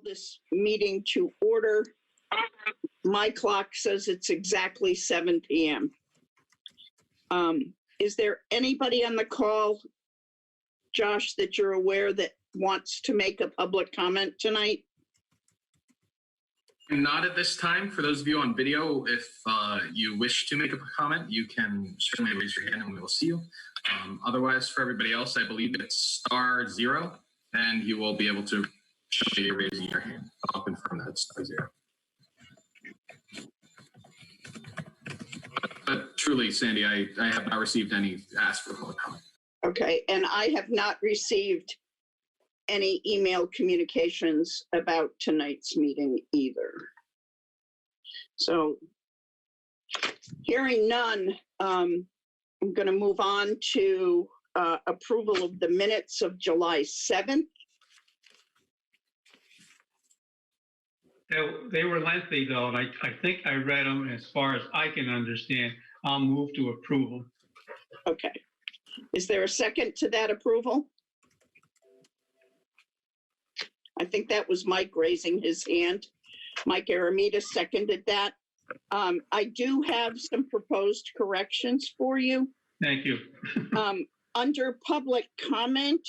this meeting to order. My clock says it's exactly 7 p.m. Is there anybody on the call, Josh, that you're aware that wants to make a public comment tonight? Not at this time. For those of you on video, if you wish to make a comment, you can certainly raise your hand and we will see you. Otherwise, for everybody else, I believe it's *0, and you will be able to show you raising your hand. I'll confirm that it's *0. But truly, Sandy, I have not received any ask for public comment. Okay, and I have not received any email communications about tonight's meeting either. So, hearing none, I'm going to move on to approval of the minutes of July 7th. They were lengthy, though, and I think I read them. As far as I can understand, I'll move to approval. Okay. Is there a second to that approval? I think that was Mike raising his hand. Mike Aramita seconded that. I do have some proposed corrections for you. Thank you. Under public comment,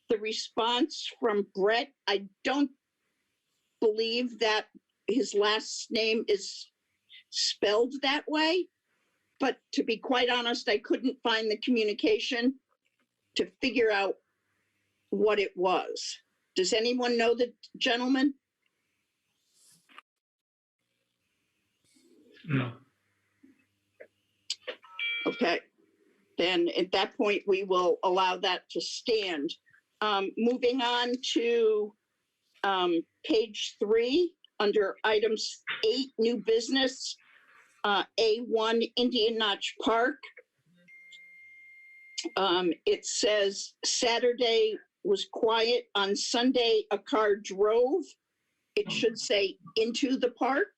the response from Brett, I don't believe that his last name is spelled that way. But to be quite honest, I couldn't find the communication to figure out what it was. Does anyone know the gentleman? No. Okay. Then at that point, we will allow that to stand. Moving on to page 3, under items 8, new business, A1 Indian Notch Park. It says Saturday was quiet. On Sunday, a car drove. It should say into the park.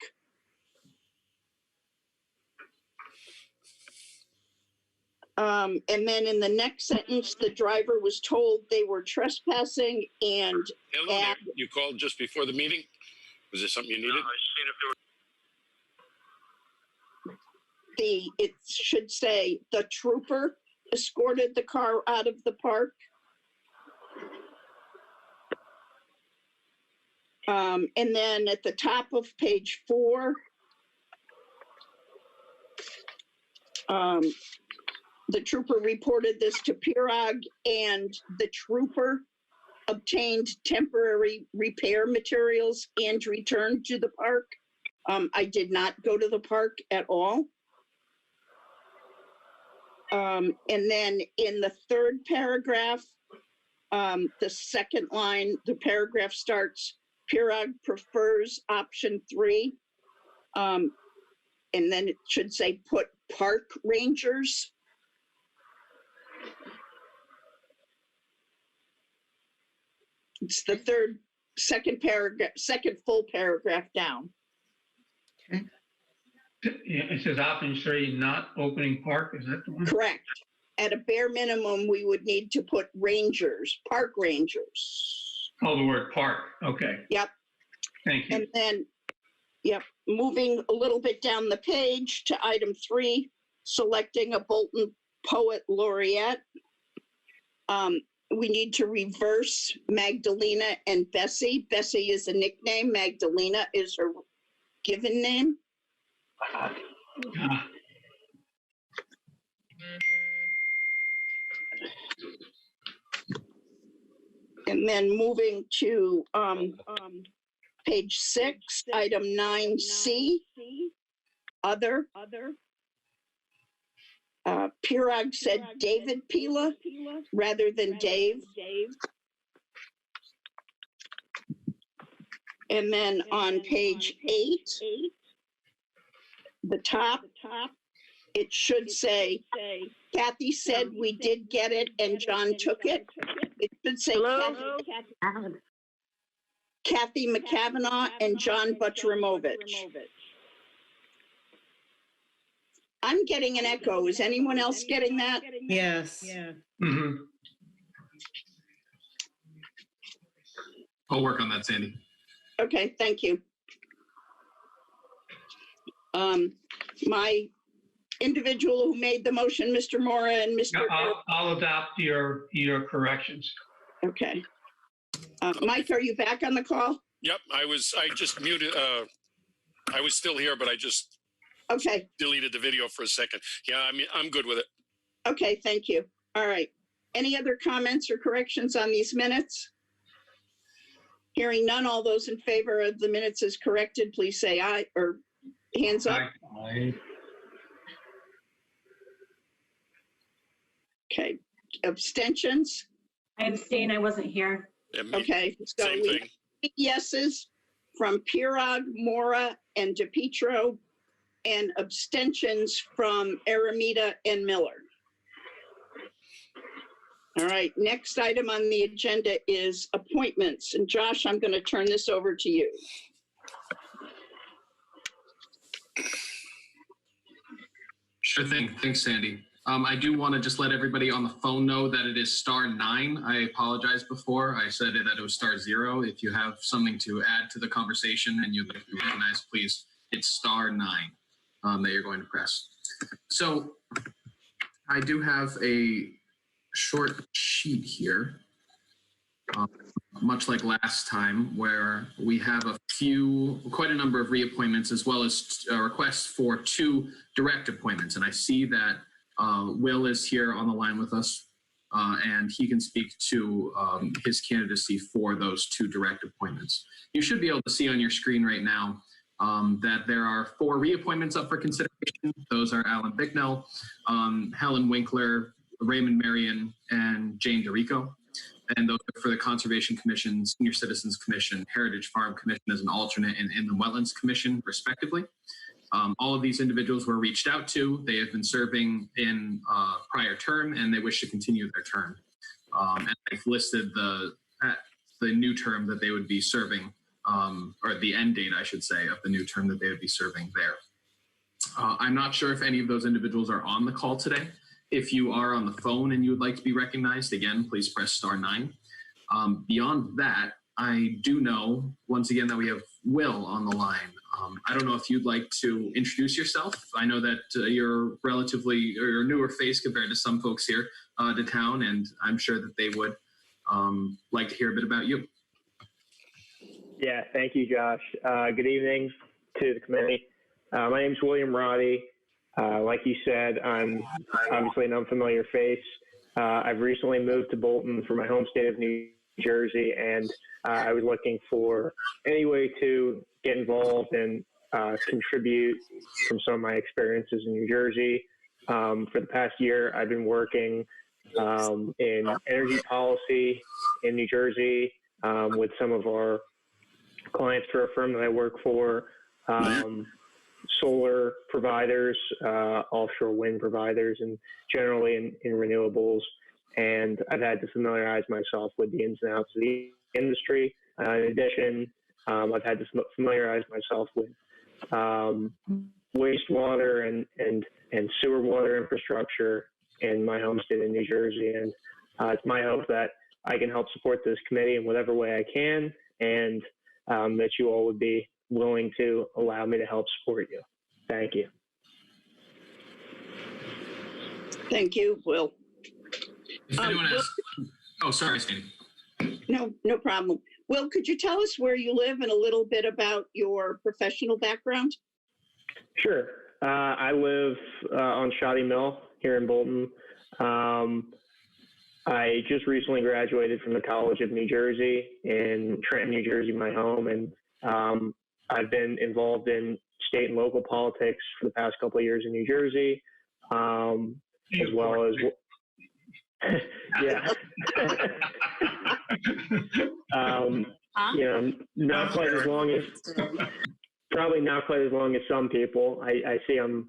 And then in the next sentence, the driver was told they were trespassing and Hello there. You called just before the meeting? Was there something you needed? It should say the trooper escorted the car out of the park. And then at the top of page 4, the trooper reported this to Pirog, and the trooper obtained temporary repair materials and returned to the park. I did not go to the park at all. And then in the third paragraph, the second line, the paragraph starts, Pirog prefers option 3. And then it should say put park rangers. It's the second full paragraph down. Okay. Yeah, it says option 3, not opening park. Is that the one? Correct. At a bare minimum, we would need to put rangers, park rangers. Oh, the word park. Okay. Yep. Thank you. And then, yep, moving a little bit down the page to item 3, selecting a Bolton Poet Laureate. We need to reverse Magdalena and Bessie. Bessie is a nickname. Magdalena is her given name. And then moving to page 6, item 9C, other. Pirog said David Pila rather than Dave. And then on page 8, the top, it should say, Kathy said we did get it and John took it. It should say Kathy McCavanagh and John Butcheramovich. I'm getting an echo. Is anyone else getting that? Yes. Yeah. I'll work on that, Sandy. Okay, thank you. My individual who made the motion, Mr. Mora and Mr. I'll adopt your corrections. Okay. Mike, are you back on the call? Yep, I just muted, I was still here, but I just Okay, deleted the video for a second. Yeah, I mean, I'm good with it. okay, thank you. All right. Any other comments or corrections on these minutes? Hearing none, all those in favor of the minutes as corrected, please say aye or hands up. Aye. Okay. Abstentions? I abstain, I wasn't here. Yeah, Okay, so Same we thing. have yeses from Pirog, Mora, and DePietro, and abstentions from Aramita and Miller. All right, next item on the agenda is appointments. And Josh, I'm going to turn this over to you. Sure thing. Thanks, Sandy. I do want to just let everybody on the phone know that it is *9. I apologize before. I said that it was *0. If you have something to add to the conversation and you'd like to be recognized, please, it's *9 that you're going to press. So I do have a short sheet here, much like last time, where we have quite a number of reappointments as well as requests for 2 direct appointments. And I see that Will is here on the line with us, and he can speak to his candidacy for those 2 direct appointments. You should be able to see on your screen right now that there are 4 reappointments up for consideration. Those are Alan Bicknell, Helen Winkler, Raymond Marion, and Jane DeRico. And those are for the Conservation Commission, Senior Citizens Commission, Heritage Farm Commission as an alternate, and Inland Wetlands Commission, respectively. All of these individuals were reached out to. They have been serving in prior term, and they wish to continue their term. And I've listed the new term that they would be serving, or the end date, I should say, of the new term that they would be serving there. I'm not sure if any of those individuals are on the call today. If you are on the phone and you would like to be recognized, again, please press *9. Beyond that, I do know, once again, that we have Will on the line. I don't know if you'd like to introduce yourself. I know that you're you're a newer face compared to some folks here to town, and I'm sure that they would like to hear a bit about you. Yeah, thank you, Josh. Good evening to the committee. My name is William Roddy. Like you said, I'm obviously an unfamiliar face. I've recently moved to Bolton from my home state of New Jersey, and I was looking for any way to get involved and contribute from some of my experiences in New Jersey. For the past year, I've been working in energy policy in New Jersey with some of our clients for a firm that I work for, solar providers, offshore wind providers, and generally in renewables. And I've had to familiarize myself with the ins and outs of the industry. In addition, I've had to familiarize myself with wastewater and sewer water infrastructure in my home state of New Jersey. And it's my hope that I can help support this committee in whatever way I can, and that you all would be willing to allow me to help support you. Thank you. Thank you, Will. If anyone has, oh, sorry, Sandy. No problem. Will, could you tell us where you live and a little bit about your professional background? Sure. I live on Shoddy Mill here in Bolton. I just recently graduated from the College of New Jersey in Trenton, New Jersey, my home, and I've been involved in state and local politics for the past couple of years in New Jersey, as well as yeah. You know, not quite as long as, probably not quite as long as some people. I see I'm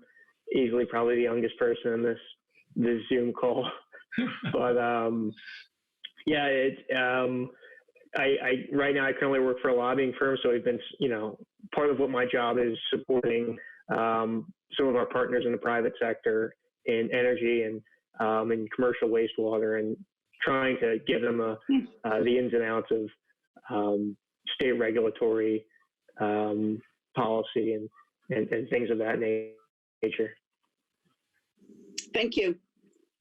easily probably the youngest person in this Zoom call, but yeah, I right now I currently work for a lobbying firm, so we've been, you know, part of what my job is supporting some of our partners in the private sector in energy and in commercial wastewater, and trying to give them the ins and outs of state regulatory policy and things of that nature. Thank you.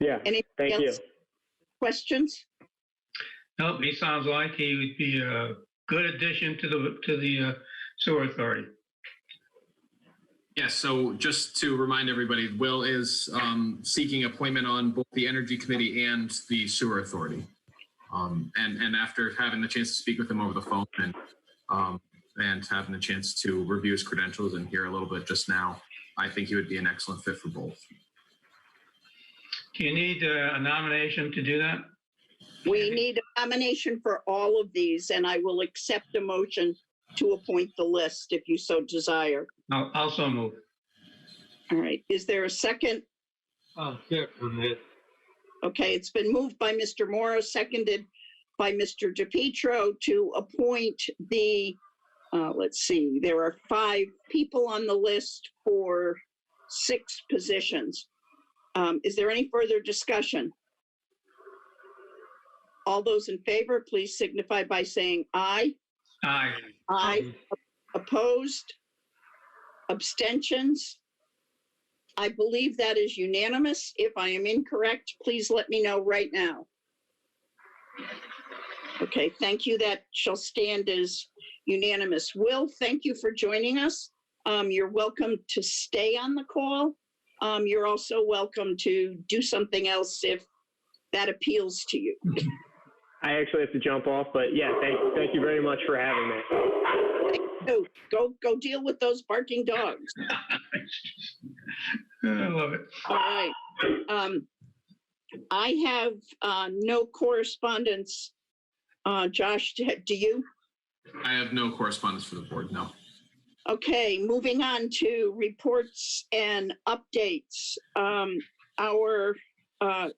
Yeah, Anybody thank you. else? Questions? Nope, he sounds like he would be a good addition to the sewer authority. Yes, so just to remind everybody, Will is seeking appointment on both the Energy Committee and the Sewer Authority. And after having the chance to speak with him over the phone and having the chance to review his credentials and hear a little bit just now, I think he would be an excellent fit for both. Do you need a nomination to do that? We need a nomination for all of these, and I will accept a motion to appoint the list if you so desire. I'll also move. All right. Is there a second? Okay, it's been moved by Mr. Morrow, seconded by Mr. DePietro to appoint the, let's see, there are 5 people on the list for 6 positions. Is there any further discussion? All those in favor, please signify by saying aye. Aye. Aye. Opposed? Abstentions? I believe that is unanimous. If I am incorrect, please let me know right now. Okay, thank you. That shall stand as unanimous. Will, thank you for joining us. You're welcome to stay on the call. You're also welcome to do something else if that appeals to you. I actually have to jump off, but yeah, thank you very much for having me. Go deal with those barking dogs. I love it. All right. I have no correspondence. Josh, do you? I have no correspondence for the board, no. Okay, moving on to reports and updates. Our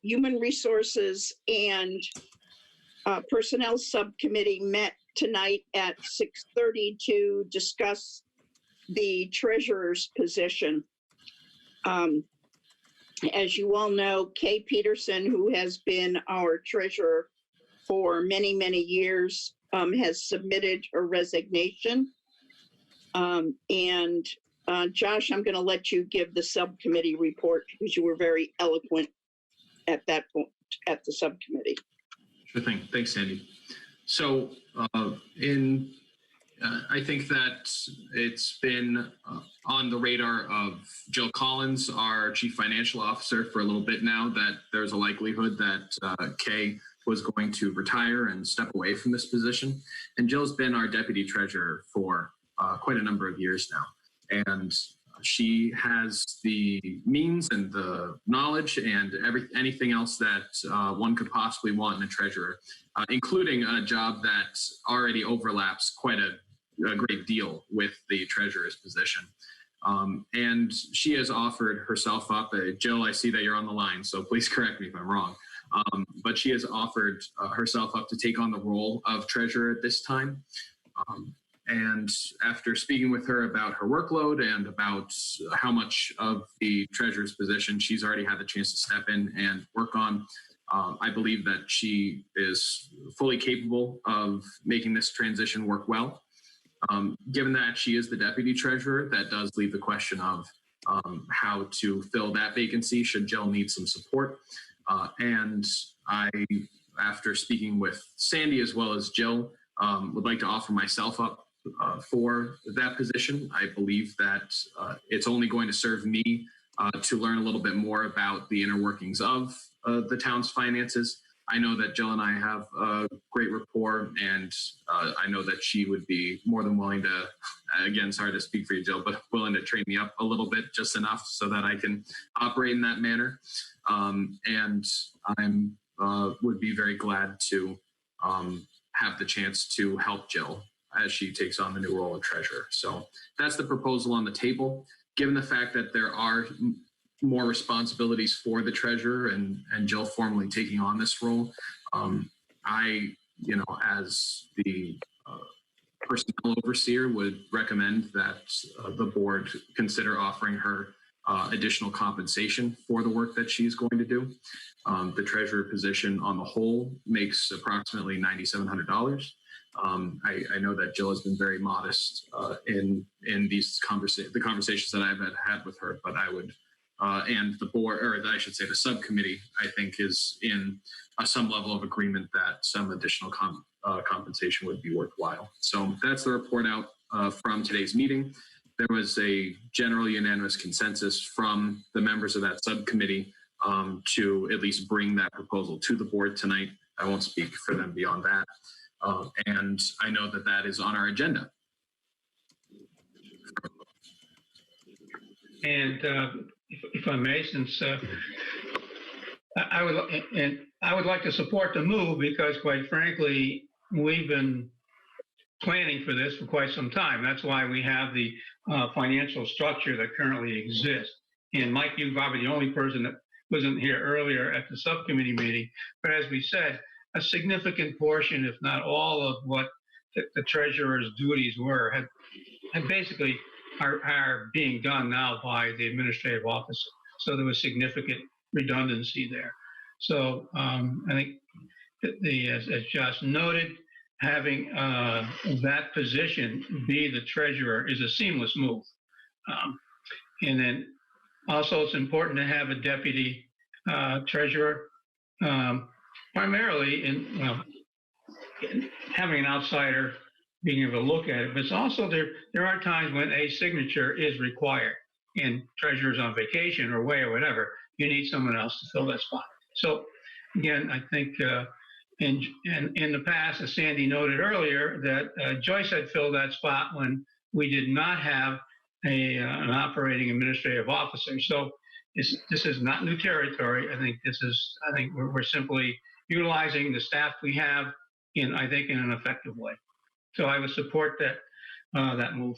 Human Resources and Personnel Subcommittee met tonight at 6:30 to discuss the treasurer's position. As you all know, Kay Peterson, who has been our treasurer for many, many years, has submitted her resignation. Josh, I'm going to let you give the subcommittee report because you were very eloquent at that point at the subcommittee. Sure thing. Thanks, Sandy. So I think that it's been on the radar of Jill Collins, our chief financial officer, for a little bit now, that there's a likelihood that Kay was going to retire and step away from this position. And Jill's been our deputy treasurer for quite a number of years now. And she has the means and the knowledge and anything else that one could possibly want in a treasurer, including a job that already overlaps quite a great deal with the treasurer's position. And she has offered herself up. Jill, I see that you're on the line, so please correct me if I'm wrong. But she has offered herself up to take on the role of treasurer at this time. And after speaking with her about her workload and about how much of the treasurer's position she's already had the chance to step in and work on, I believe that she is fully capable of making this transition work well. Given that she is the deputy treasurer, that does leave the question of how to fill that vacancy should Jill need some support. And I, after speaking with Sandy as well as Jill, would like to offer myself up for that position. I believe that it's only going to serve me to learn a little bit more about the inner workings of the town's finances. I know that Jill and I have a great rapport, and I know that she would be more than willing to, again, sorry to speak for you, Jill, but willing to train me up a little bit, just enough so that I can operate in that manner. And I'm would be very glad to have the chance to help Jill as she takes on the new role of treasurer. So that's the proposal on the table. Given the fact that there are more responsibilities for the treasurer and Jill formally taking on this role, I, as the personnel overseer, would recommend that the board consider offering her additional compensation for the work that she's going to do. The treasurer position on the whole makes approximately $9,700. I know that Jill has been very modest in these the conversations that I've had with her, but I would, and the board, or I should say the subcommittee, I think is in some level of agreement that some additional compensation would be worthwhile. So that's the report out from today's meeting. There was a general unanimous consensus from the members of that subcommittee to at least bring that proposal to the board tonight. I won't speak for them beyond that. And I know that that is on our agenda. And if I may, since I would like to support the move because, quite frankly, we've been planning for this for quite some time. That's why we have the financial structure that currently exists. And Mike, you're probably the only person that wasn't here earlier at the subcommittee meeting. But as we said, a significant portion, if not all, of what the treasurer's duties were had basically are being done now by the administrative officer. So there was significant redundancy there. So I think as Josh noted, having that position be the treasurer is a seamless move. And then also it's important to have a deputy treasurer, primarily in having an outsider being able to look at it, but it's also there are times when a signature is required and treasurer's on vacation or away or whatever, you need someone else to fill that spot. So again, I think in the past, as Sandy noted earlier, that Joyce had filled that spot when we did not have an operating administrative officer. So this is not new territory. I think we're simply utilizing the staff we have in an effective way. So I would support that move.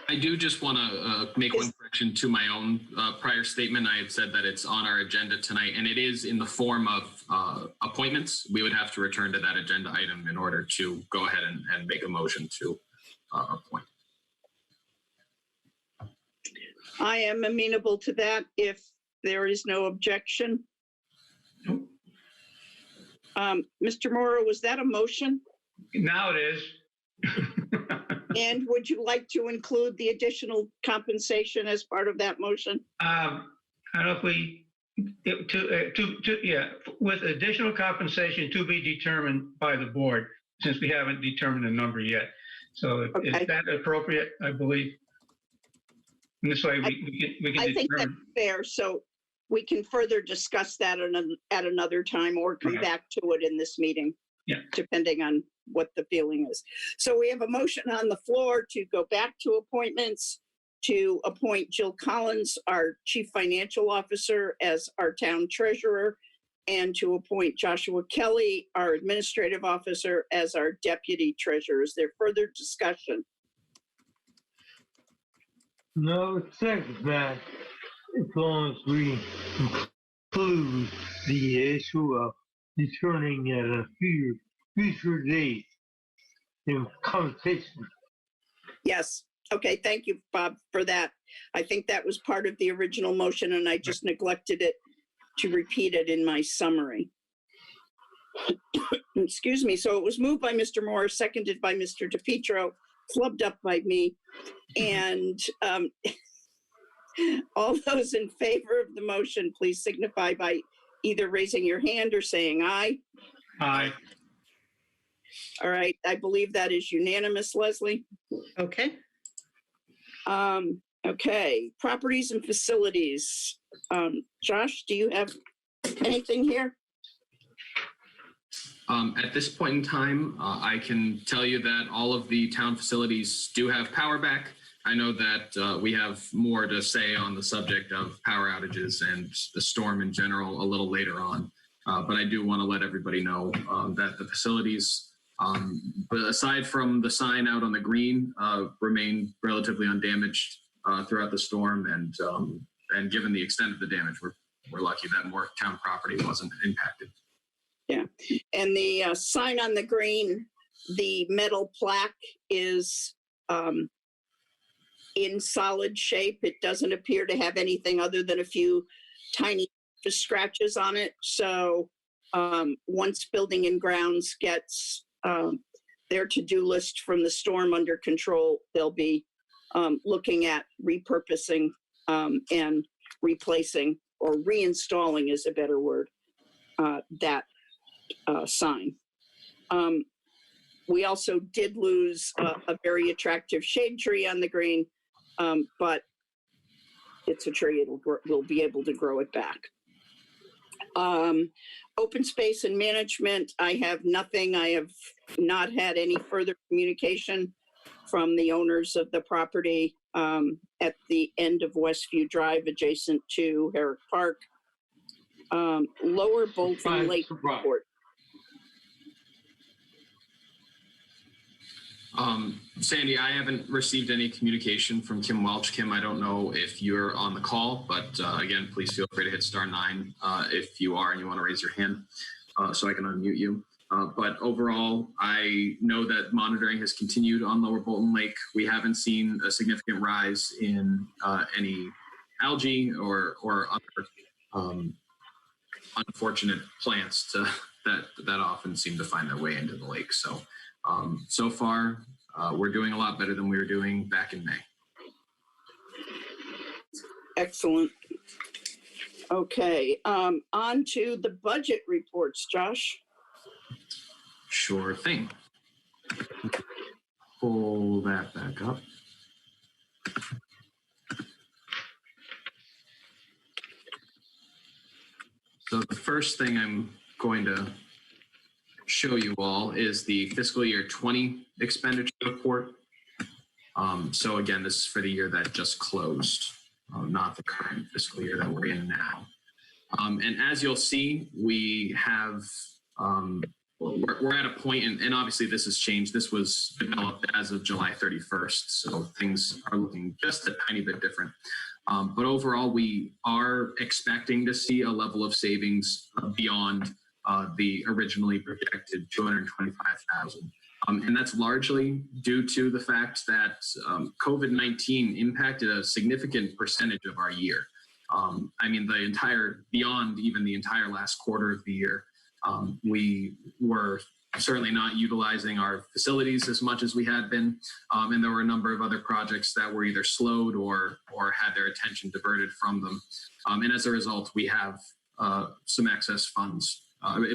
I do just want to make one correction to my own prior statement. I had said that it's on our agenda tonight, and it is in the form of appointments. We would have to return to that agenda item in order to go ahead and make a motion to appoint. I am amenable to that if there is no objection. Mr. Morrow, was that a motion? Now it is. And would you like to include the additional compensation as part of that motion? I don't know if we, with additional compensation to be determined by the board, since we haven't determined a number yet. So Okay. is that appropriate, I believe? And this way we can I think that's determine. fair. So we can further discuss that at another time or come Right. back to it in this meeting. Yeah. Depending on what the feeling is. So we have a motion on the floor to go back to appointments, to appoint Jill Collins, our Chief Financial Officer, as our town treasurer, and to appoint Joshua Kelly, our Administrative Officer, as our Deputy Treasurer. Is there further discussion? No, second that, as long as we include the issue of determining at a future date in conversation. Yes. Okay. Thank you, Bob, for that. I think that was part of the original motion and I just neglected it to repeat it in my summary. Excuse me. So it was moved by Mr. Moore, seconded by Mr. DePietro, flubbed up by me. And all those in favor of the motion, please signify by either raising your hand or saying aye. Aye. All right. I believe that is unanimous, Leslie. Okay. Okay. Properties and facilities. Josh, do you have anything here? At this point in time, I can tell you that all of the town facilities do have power back. I know that we have more to say on the subject of power outages and the storm in general a little later on. But I do want to let everybody know that the facilities, but aside from the sign out on the green, remain relatively undamaged throughout the storm. And given the extent of the damage, we're lucky that more town property wasn't impacted. Yeah. And the sign on the green, the metal plaque is in solid shape. It doesn't appear to have anything other than a few tiny scratches on it. So once Building and Grounds gets their to-do list from the storm under control, they'll be looking at repurposing and replacing, or reinstalling is a better word, that sign. We also did lose a very attractive shade tree on the green, but it's a tree. We'll be able to grow it back. Open space and management, I have nothing. I have not had any further communication from the owners of the property at the end of Westview Drive adjacent to Herrick Park. Lower Bolton Lake Port. Sandy, I haven't received any communication from Kim Welch. Kim, I don't know if you're on the call, but again, please feel free to hit *9 if you are and you want to raise your hand so I can unmute you. But overall, I know that monitoring has continued on Lower Bolton Lake. We haven't seen a significant rise in any algae or other unfortunate plants that often seem to find their way into the lake. So, so far, we're doing a lot better than we were doing back in May. Excellent. Okay, on to the budget reports, Josh. Sure thing. Pull that back up. So the first thing I'm going to show you all is the fiscal year 20 expenditure report. So again, this is for the year that just closed, not the current fiscal year that we're in now. And as you'll see, we have, we're at a point, and obviously this has changed. This was developed as of July 31st, so things are looking just a tiny bit different. But overall, we are expecting to see a level of savings beyond the originally projected $225,000. And that's largely due to the fact that COVID-19 impacted a significant percentage of our year. I mean, beyond even the entire last quarter of the year, we were certainly not utilizing our facilities as much as we had been. And there were a number of other projects that were either slowed or had their attention diverted from them. And as a result, we have some excess funds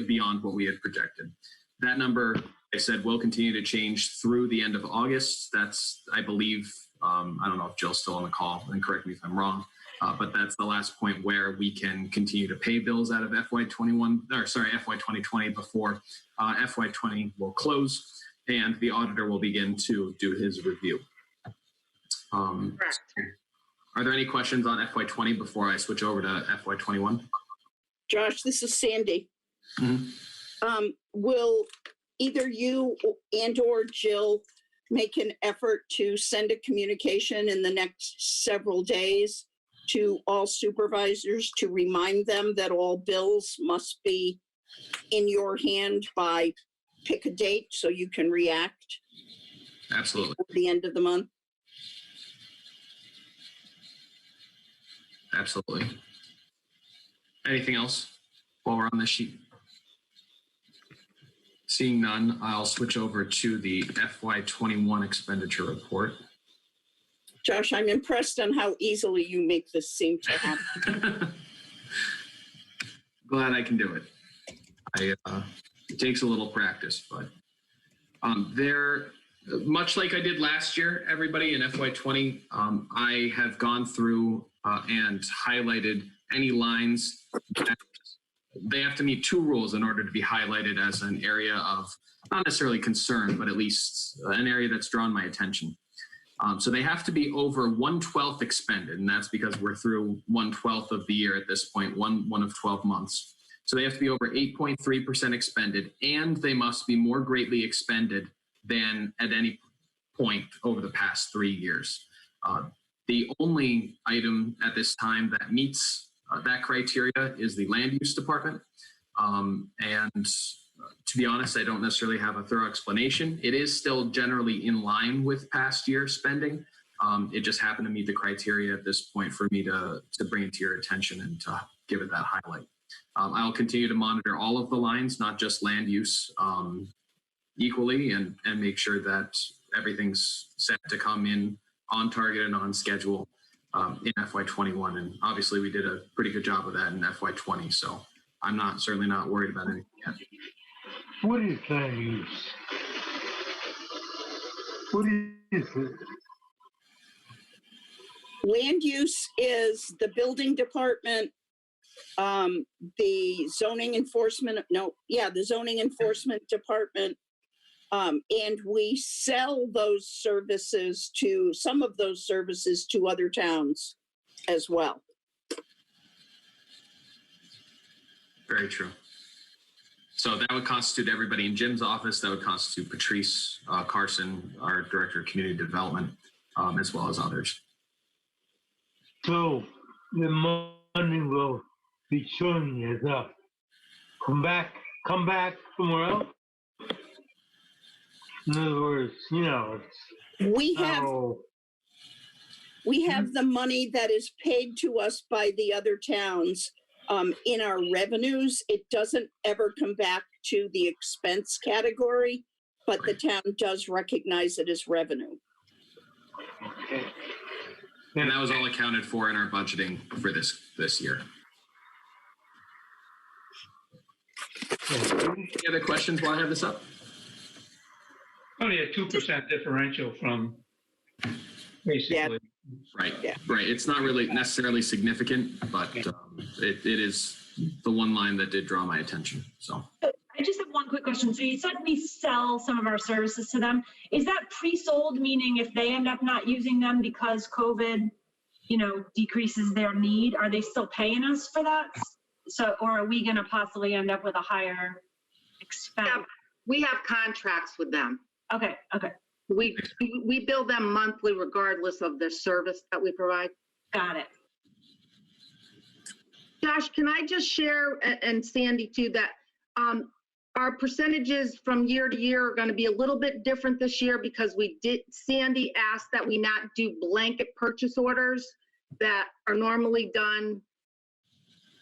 beyond what we had projected. That number, I said, will continue to change through the end of August. That's, I believe, I don't know if Jill's still on the call, and correct me if I'm wrong, but that's the last point where we can continue to pay bills out of FY 2020 before FY 20 will close and the auditor will begin to do his review. Are there any questions on FY 20 before I switch over to FY 21? Josh, this is Sandy. Mm-hmm. Will either you and or Jill make an effort to send a communication in the next several days to all supervisors to remind them that all bills must be in your hand by pick a date so you can react? Absolutely. At the end of the month? Absolutely. Anything else while we're on this sheet? Seeing none, I'll switch over to the FY 21 expenditure report. Josh, I'm impressed on how easily you make this seem to happen. Glad I can do it. It takes a little practice, but there, much like I did last year, everybody in FY 20, I have gone through and highlighted any lines that they have to meet two rules in order to be highlighted as an area of not necessarily concern, but at least an area that's drawn my attention. So they have to be over 1/12 expended, and that's because we're through 1/12 of the year at this point, one of 12 months. So they have to be over 8.3% expended, and they must be more greatly expended than at any point over the past 3 years. The only item at this time that meets that criteria is the land use department. And to be honest, I don't necessarily have a thorough explanation. It is still generally in line with past year spending, It just happened to meet the criteria at this point for me to bring it to your attention and to give it that highlight. I'll continue to monitor all of the lines, not just land use, equally, and make sure that everything's set to come in on target and on schedule in FY21. And obviously we did a pretty good job of that in FY20. So I'm certainly not worried about anything yet. What is land use? What is it? Land use is the building department, the zoning enforcement, the zoning enforcement department. And we sell some of those services to other towns as well. Very true. So that would constitute everybody in Jim's office. That would constitute Patrice Carson, our Director of Community Development, as well as others. So the money will be showing as up. Come back somewhere else. In other words, We have the money that is paid to us by the other towns in our revenues. It doesn't ever come back to the expense category, but the town does recognize it as revenue. Okay. And that was all accounted for in our budgeting for this year. Any other questions while I have this up? Only a 2% differential from basically. Right. Yeah. Right. It's not really necessarily significant, but it is the one line that did draw my attention. So I just have one quick question. So you said we sell some of our services to them. Is that pre-sold, meaning if they end up not using them because COVID, decreases their need, are they still paying us for that? So, or are we going to possibly end up with a higher expense? Yeah, we have contracts with them. Okay. We bill them monthly regardless of the service that we provide. Got it. Josh, can I just share, and Sandy too, that our percentages from year to year are going to be a little bit different this year because Sandy asked that we not do blanket purchase orders that are normally done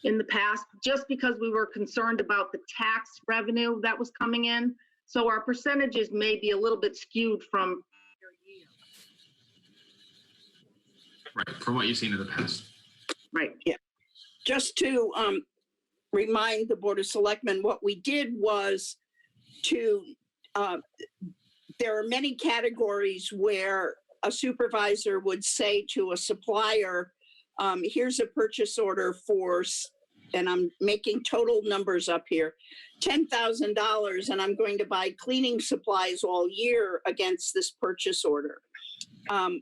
in the past, just because we were concerned about the tax revenue that was coming in. So our percentages may be a little bit skewed from year. right, from what you've seen in the past. Right. Yeah. Just to remind the Board of Selectmen, what we did was there are many categories where a supervisor would say to a supplier, here's a purchase order for, and I'm making total numbers up here, $10,000, and I'm going to buy cleaning supplies all year against this purchase order.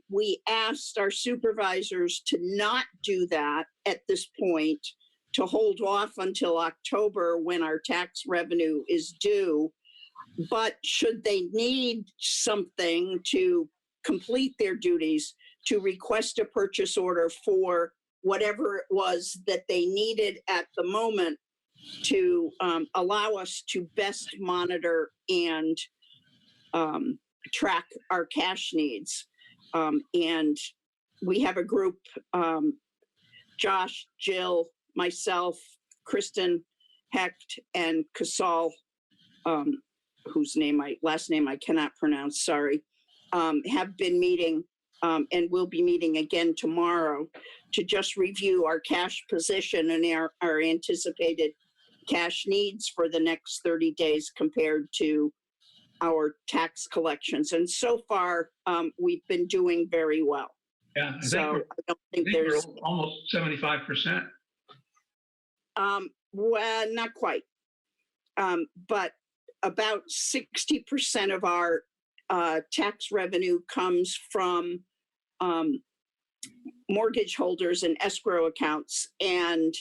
We asked our supervisors to not do that at this point, to hold off until October when our tax revenue is due. But should they need something to complete their duties, to request a purchase order for whatever it was that they needed at the moment to allow us to best monitor and track our cash needs. And we have a group, Josh, Jill, myself, Kristen Hecht, and Casal, whose last name I cannot pronounce, sorry, have been meeting and will be meeting again tomorrow to just review our cash position and our anticipated cash needs for the next 30 days compared to our tax collections. And so far, we've been doing very well. Yeah, I don't think think there's we're almost 75%. well, not quite. But about 60% of our tax revenue comes from mortgage holders and escrow accounts. And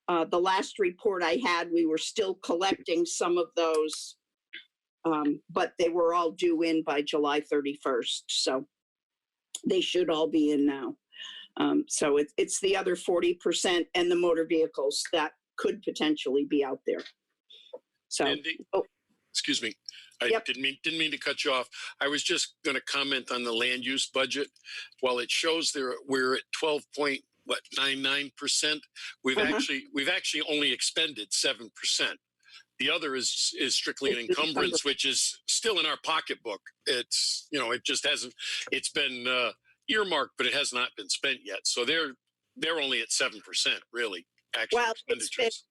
the last report I had, we were still collecting some of those, but they were all due in by July 31st. So they should all be in now. So it's the other 40% and the motor vehicles that could potentially be out there. So, And excuse me. I Yep. didn't mean to cut you off. I was just going to comment on the land use budget. While it shows there we're at 12.99%, we've actually only expended 7%. The other is strictly an encumbrance, which is still in our pocketbook. It's, it just hasn't, it's been earmarked, but it has not been spent yet. So they're only at 7%, really, actual Well, expenditures.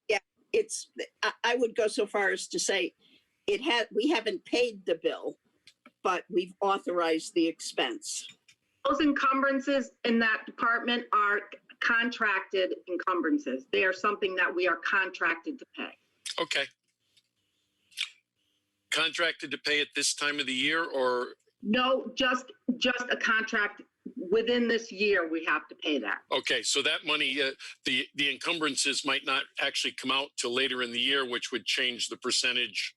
I would go so far as to say we haven't paid the bill, but we've authorized the expense. Those encumbrances in that department are contracted encumbrances. They are something that we are contracted to pay. Okay. Contracted to pay at this time of the year, or? No, just a contract within this year, we have to pay that. Okay, so that money, the encumbrances might not actually come out till later in the year, which would change the percentage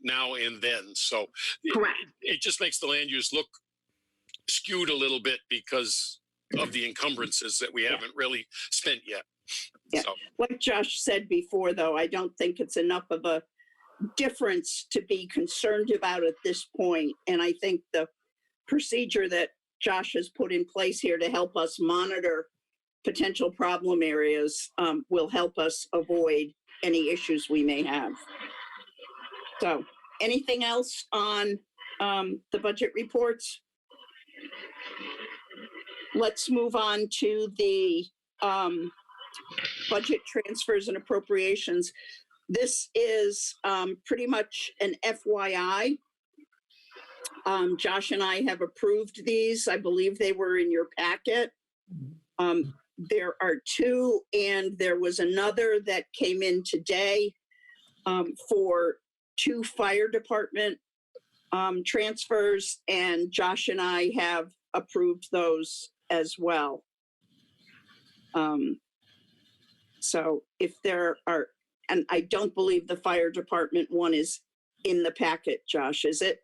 now and then. So Correct. It just makes the land use look skewed a little bit because of the encumbrances that we haven't really spent yet. Yeah. So, Like Josh said before, though, I don't think it's enough of a difference to be concerned about at this point. And I think the procedure that Josh has put in place here to help us monitor potential problem areas will help us avoid any issues we may have. So, anything else on the budget reports? Let's move on to the budget transfers and appropriations. This is pretty much an FYI. Josh and I have approved these. I believe they were in your packet. There are two, and there was another that came in today for 2 fire department transfers, and Josh and I have approved those as well. So if there are, and I don't believe the fire department one is in the packet, Josh, is it?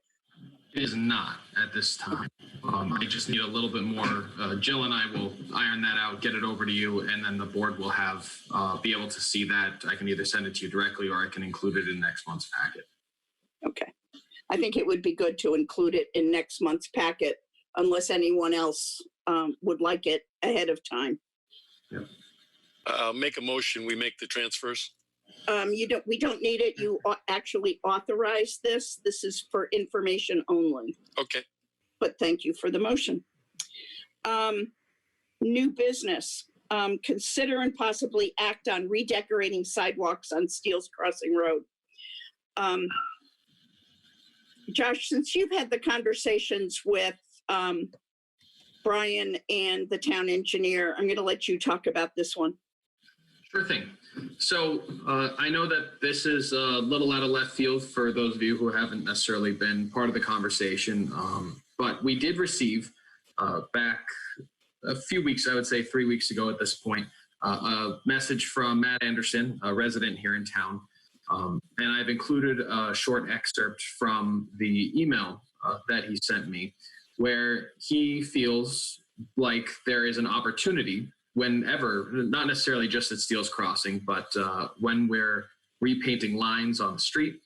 It is not at this time. I just need a little bit more. Jill and I will iron that out, get it over to you, and then the board will have be able to see that. I can either send it to you directly or I can include it in next month's packet. Okay. I think it would be good to include it in next month's packet unless anyone else would like it ahead of time. Yep. make a motion, we make the transfers. We don't need it. You actually authorize this. This is for information only, Okay. but thank you for the motion. New business, consider and possibly act on redecorating sidewalks on Steeles Crossing Road. Josh, since you've had the conversations with Brian and the town engineer, I'm going to let you talk about this one. Sure thing. So I know that this is a little out of left field for those of you who haven't necessarily been part of the conversation, but we did receive back a few weeks, I would say 3 weeks ago at this point, a message from Matt Anderson, a resident here in town. And I've included a short excerpt from the email that he sent me, where he feels like there is an opportunity whenever, not necessarily just at Steeles Crossing, but when we're repainting lines on the street,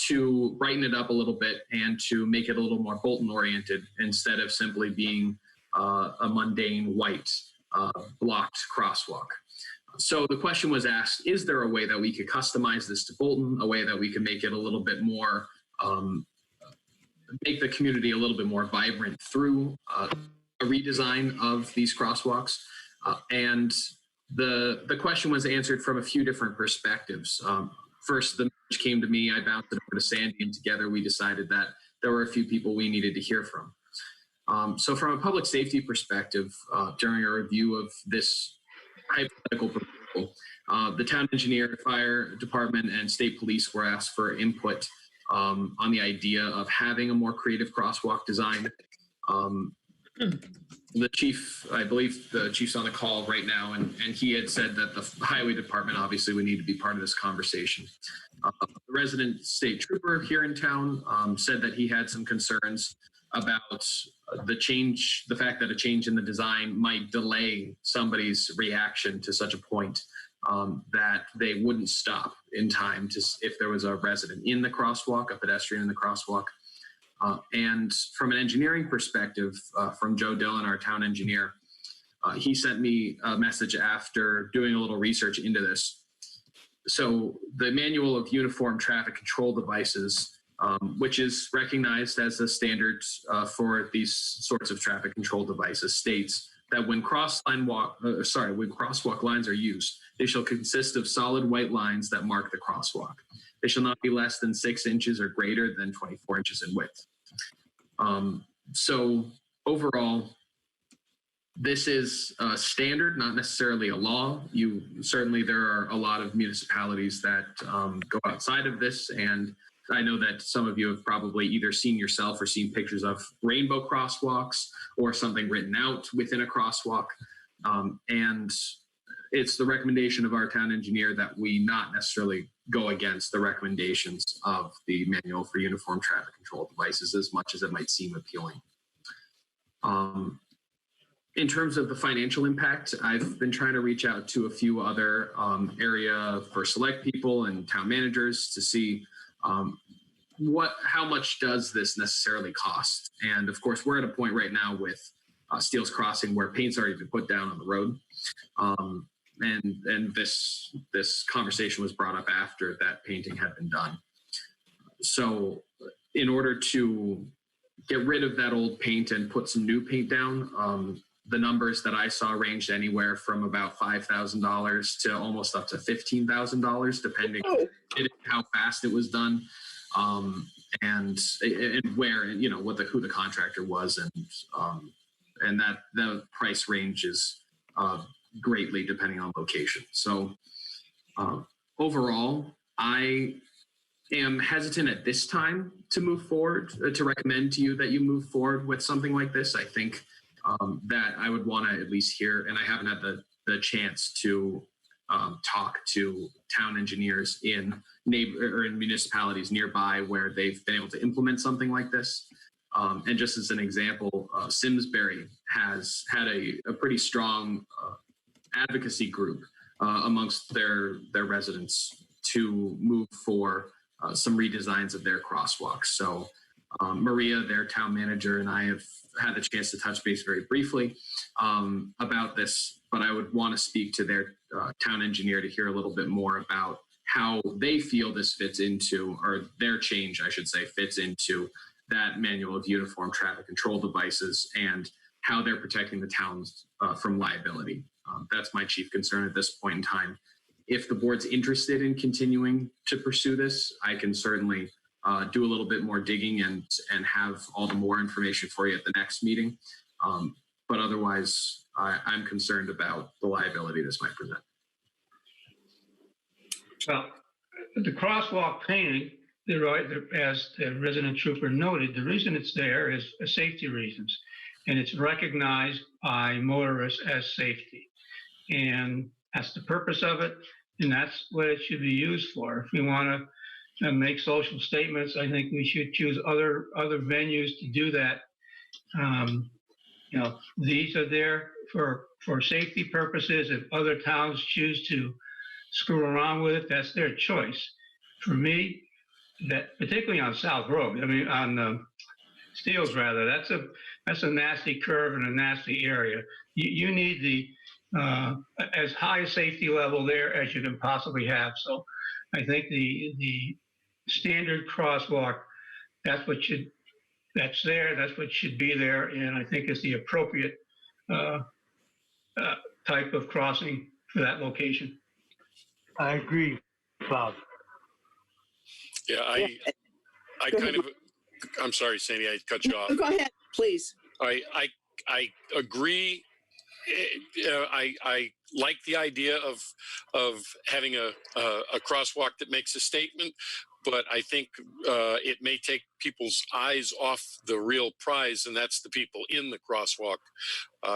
to brighten it up a little bit and to make it a little more Bolton oriented instead of simply being a mundane white blocked crosswalk. So the question was asked, is there a way that we could customize this to Bolton, a way that we could make it a little bit more, make the community a little bit more vibrant through a redesign of these crosswalks? And the question was answered from a few different perspectives. First, the message came to me, I bounced it over to Sandy, and together we decided that there were a few people we needed to hear from. So from a public safety perspective, during a review of this hypothetical proposal, the town engineer, fire department, and state police were asked for input on the idea of having a more creative crosswalk design. The chief, I believe the chief's on the call right now, and he had said that the highway department obviously would need to be part of this conversation. The resident state trooper here in town said that he had some concerns about the fact that a change in the design might delay somebody's reaction to such a point. that they wouldn't stop in time to if there was a resident in the crosswalk, a pedestrian in the crosswalk. And from an engineering perspective, from Joe Dillon, our town engineer, he sent me a message after doing a little research into this. So the Manual of Uniform Traffic Control Devices, which is recognized as a standard for these sorts of traffic control devices, states that when when crosswalk lines are used, they shall consist of solid white lines that mark the crosswalk. They shall not be less than 6 inches or greater than 24 inches in width. So overall, this is a standard, not necessarily a law. There are a lot of municipalities that go outside of this, and I know that some of you have probably either seen yourself or seen pictures of rainbow crosswalks or something written out within a crosswalk. And it's the recommendation of our town engineer that we not necessarily go against the recommendations of the Manual for Uniform Traffic Control Devices, as much as it might seem appealing. In terms of the financial impact, I've been trying to reach out to a few other area for select people and town managers to see how much does this necessarily cost? And of course, we're at a point right now with Steele's Crossing where paint's already been put down on the road. And this conversation was brought up after that painting had been done. So in order to get rid of that old paint and put some new paint down, the numbers that I saw ranged anywhere from about $5,000 to almost up to $15,000, depending on how fast it was done, and where, who the contractor was, and that the price ranges greatly depending on location. So overall, I am hesitant at this time to move forward, to recommend to you that you move forward with something like this. I think that I would want to at least hear, and I haven't had the chance to talk to town engineers in municipalities nearby where they've been able to implement something like this. And just as an example, Simsbury has had a pretty strong advocacy group amongst their residents to move for some redesigns of their crosswalks. So Maria, their town manager, and I have had the chance to touch base very briefly about this, but I would want to speak to their town engineer to hear a little bit more about how they feel this fits into, or their change, I should say, fits into that Manual of Uniform Traffic Control Devices and how they're protecting the towns from liability. That's my chief concern at this point in time. If the board's interested in continuing to pursue this, I can certainly do a little bit more digging and have all the more information for you at the next meeting. But otherwise, I'm concerned about the liability this might present. Well, the crosswalk painting, as the resident trooper noted, the reason it's there is for safety reasons, and it's recognized by motorists as safety. And that's the purpose of it, and that's what it should be used for. If we want to make social statements, I think we should choose other venues to do that. These are there for safety purposes. If other towns choose to screw around with it, that's their choice. For me, that particularly on South Road, on Steele's rather, that's a nasty curve and a nasty area. You need the as high a safety level there as you can possibly have. So I think the standard crosswalk, that's what should be there, and I think is the appropriate type of crossing for that location. I agree, Bob. Yeah, I kind of, I'm sorry, Sandy, I cut you off. Go ahead, please. I agree. I like the idea of having a crosswalk that makes a statement, but I think it may take people's eyes off the real prize, and that's the people in the crosswalk.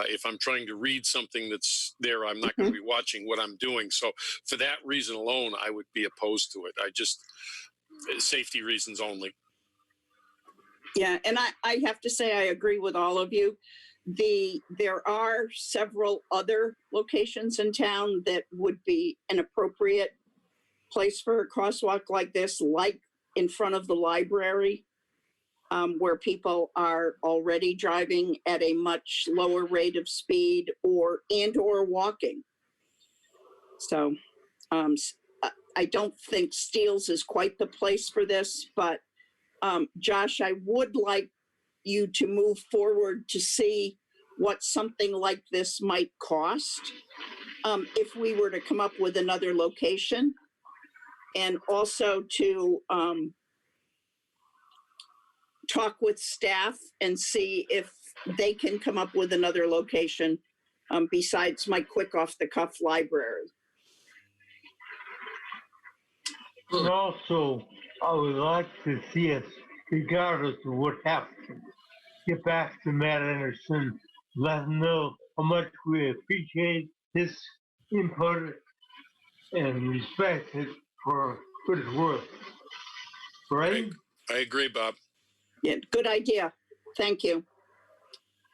If I'm trying to read something that's there, I'm not going to be watching what I'm doing. So for that reason alone, I would be opposed to it. Safety reasons only. Yeah, and I have to say I agree with all of you. there are several other locations in town that would be an appropriate place for a crosswalk like this, like in front of the library, where people are already driving at a much lower rate of speed or walking. So I don't think Steeles is quite the place for this, but Josh, I would like you to move forward to see what something like this might cost if we were to come up with another location, and also to talk with staff and see if they can come up with another location besides my quick off the cuff library. And also, I would like to see us, regardless of what happens, get back to Matt Anderson, let him know how much we appreciate his input and respect it for what it's worth. Right? I agree, Bob. Yeah, good idea. Thank you.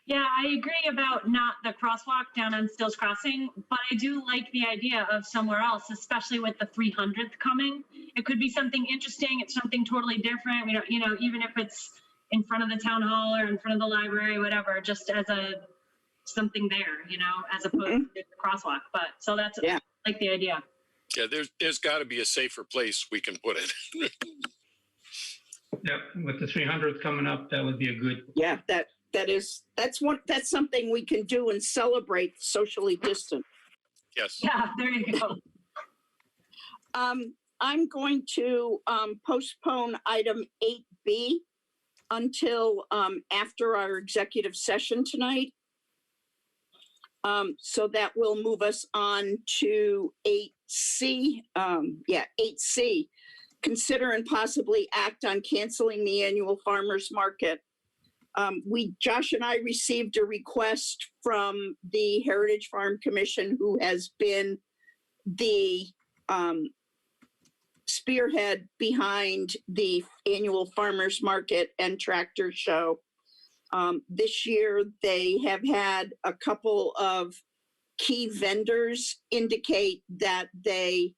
Yeah, I agree about not the crosswalk down on Stills Crossing, but I do like the idea of somewhere else, especially with the 300th coming. It could be something interesting. It's something totally different. We don't, even if it's in front of the town hall or in front of the library, whatever, just as something there, as opposed to the crosswalk. But so that's, Yeah. I like the idea. Yeah, there's got to be a safer place we can put it. Yep, with the 300th coming up, that would be a good. Yeah, that's something we can do and celebrate socially distant. Yes. Yeah, there you go. I'm going to postpone item 8B until after our executive session tonight. So that will move us on to 8C. 8C. Consider and possibly act on canceling the annual farmers market. Josh and I received a request from the Heritage Farm Commission, who has been the spearhead behind the annual farmers market and tractor show. This year, they have had a couple of key vendors indicate that they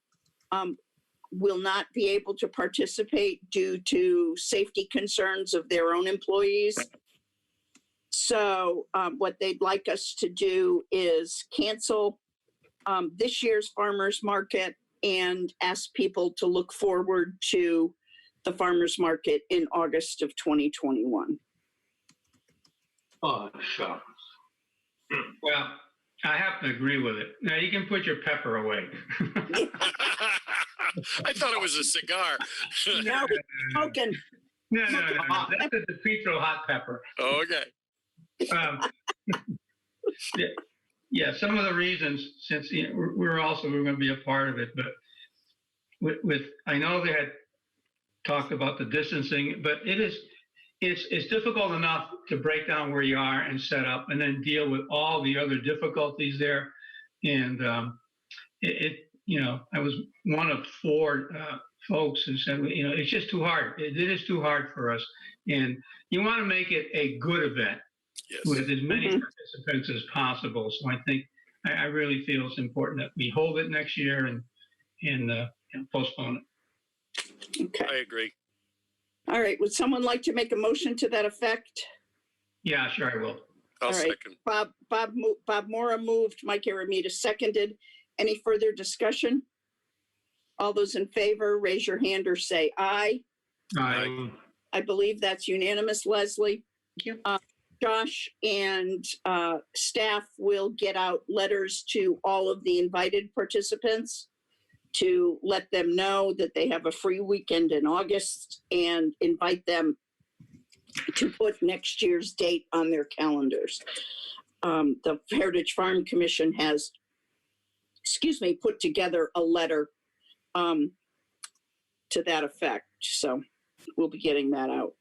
will not be able to participate due to safety concerns of their own employees. So what they'd like us to do is cancel this year's farmers market and ask people to look forward to the farmers market in August of 2021. Oh, shucks. Well, I happen to agree with it. Now you can put your pepper away. I thought it was a cigar. Now we're smoking. No. That's a DePietro hot pepper. Okay. Yeah, some of the reasons, since we're going to be a part of it, but with I know they had talked about the distancing, but it's difficult enough to break down where you are and set up, and then deal with all the other difficulties there. And I was one of 4 folks who said, it's just too hard. It is too hard for us, and you want to make it a good event. Yes. With as many participants as possible. So I think I really feel it's important that we hold it next year and postpone it. Okay. I agree. All right. Would someone like to make a motion to that effect? Yeah, sure, I will. I'll All right. second. Bob Mora moved. Mike Aramita seconded. Any further discussion? All those in favor, raise your hand or say aye. Aye. I believe that's unanimous, Leslie. Thank you. Josh and staff will get out letters to all of the invited participants to let them know that they have a free weekend in August and invite them to put next year's date on their calendars. The Heritage Farm Commission has, put together a letter to that effect. So we'll be getting that out.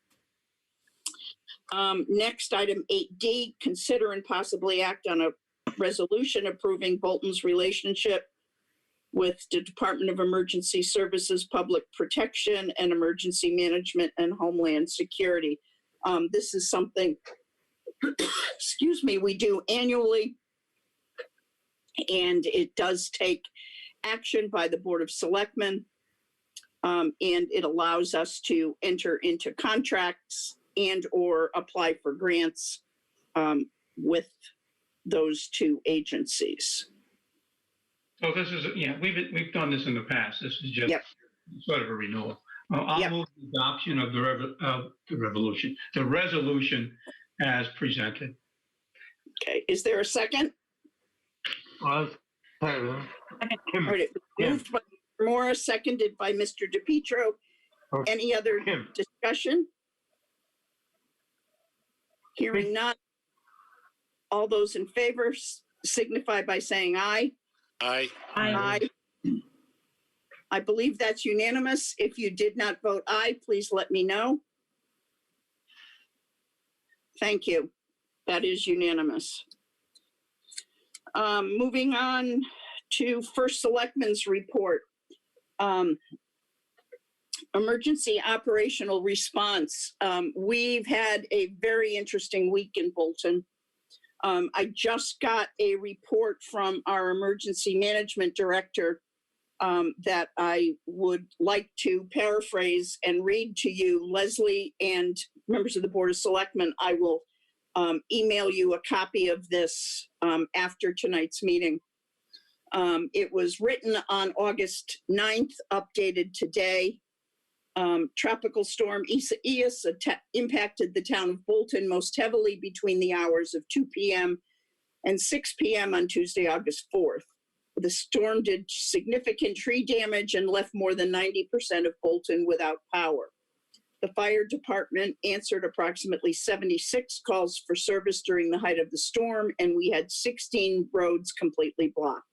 Next, item 8D, consider and possibly act on a resolution approving Bolton's relationship with the Department of Emergency Services, Public Protection, and Emergency Management and Homeland Security. This is something excuse me, we do annually. And it does take action by the Board of Selectmen. And it allows us to enter into contracts and or apply for grants with those two agencies. So this is, yeah, we've done this in the past. This is just Yep. sort of a renewal. I'll Yep. move the adoption of the resolution as presented. Okay, is there a second? All right, All right, it was moved by Mr. Morris, seconded by Mr. DePietro. Any other Kim, discussion? Hearing none. All those in favor signify by saying aye. Aye. Aye. I believe that's unanimous. If you did not vote aye, please let me know. Thank you. That is unanimous. Moving on to first Selectmen's report. Emergency operational response. We've had a very interesting week in Bolton. I just got a report from our emergency management director that I would like to paraphrase and read to you. Leslie and members of the Board of Selectmen, I will email you a copy of this after tonight's meeting. It was written on August 9th, updated today. Tropical storm Isaias impacted the town of Bolton most heavily between the hours of 2 p.m. and 6 p.m. on Tuesday, August 4th. The storm did significant tree damage and left more than 90% of Bolton without power. The fire department answered approximately 76 calls for service during the height of the storm, and we had 16 roads completely blocked.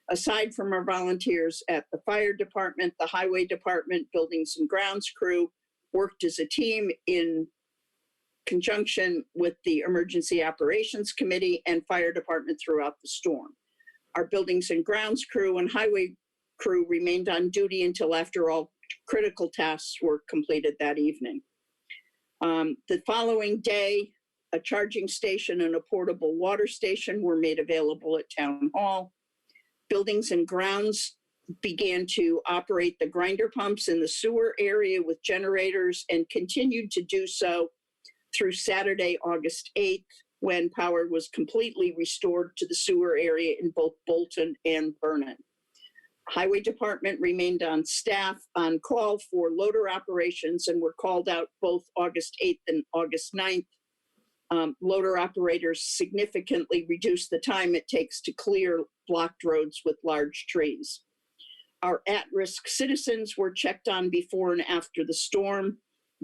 Aside from our volunteers at the fire department, the highway department, buildings and grounds crew worked as a team in conjunction with the emergency operations committee and fire department throughout the storm. Our buildings and grounds crew and highway crew remained on duty until after all critical tasks were completed that evening. The following day, a charging station and a portable water station were made available at Town Hall. Buildings and grounds began to operate the grinder pumps in the sewer area with generators and continued to do so through Saturday, August 8th, when power was completely restored to the sewer area in both Bolton and Vernon. Highway department remained on staff on call for loader operations and were called out both August 8th and August 9th. Loader operators significantly reduced the time it takes to clear blocked roads with large trees. Our at-risk citizens were checked on before and after the storm.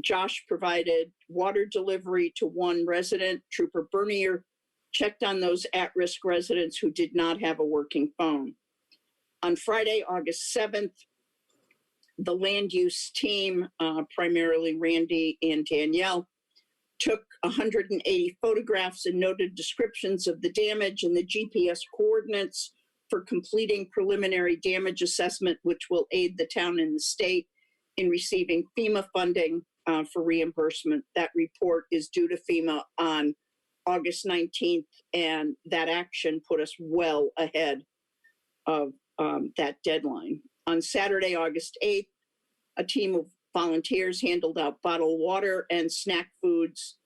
Josh provided water delivery to one resident. Trooper Bernier checked on those at-risk residents who did not have a working phone. On Friday, August 7th, the land use team, primarily Randy and Danielle, took 180 photographs and noted descriptions of the damage and the GPS coordinates for completing preliminary damage assessment, which will aid the town and the state in receiving FEMA funding for reimbursement. That report is due to FEMA on August 19th, and that action put us well ahead of that deadline. On Saturday, August 8th, a team of volunteers handed out bottled water and snack foods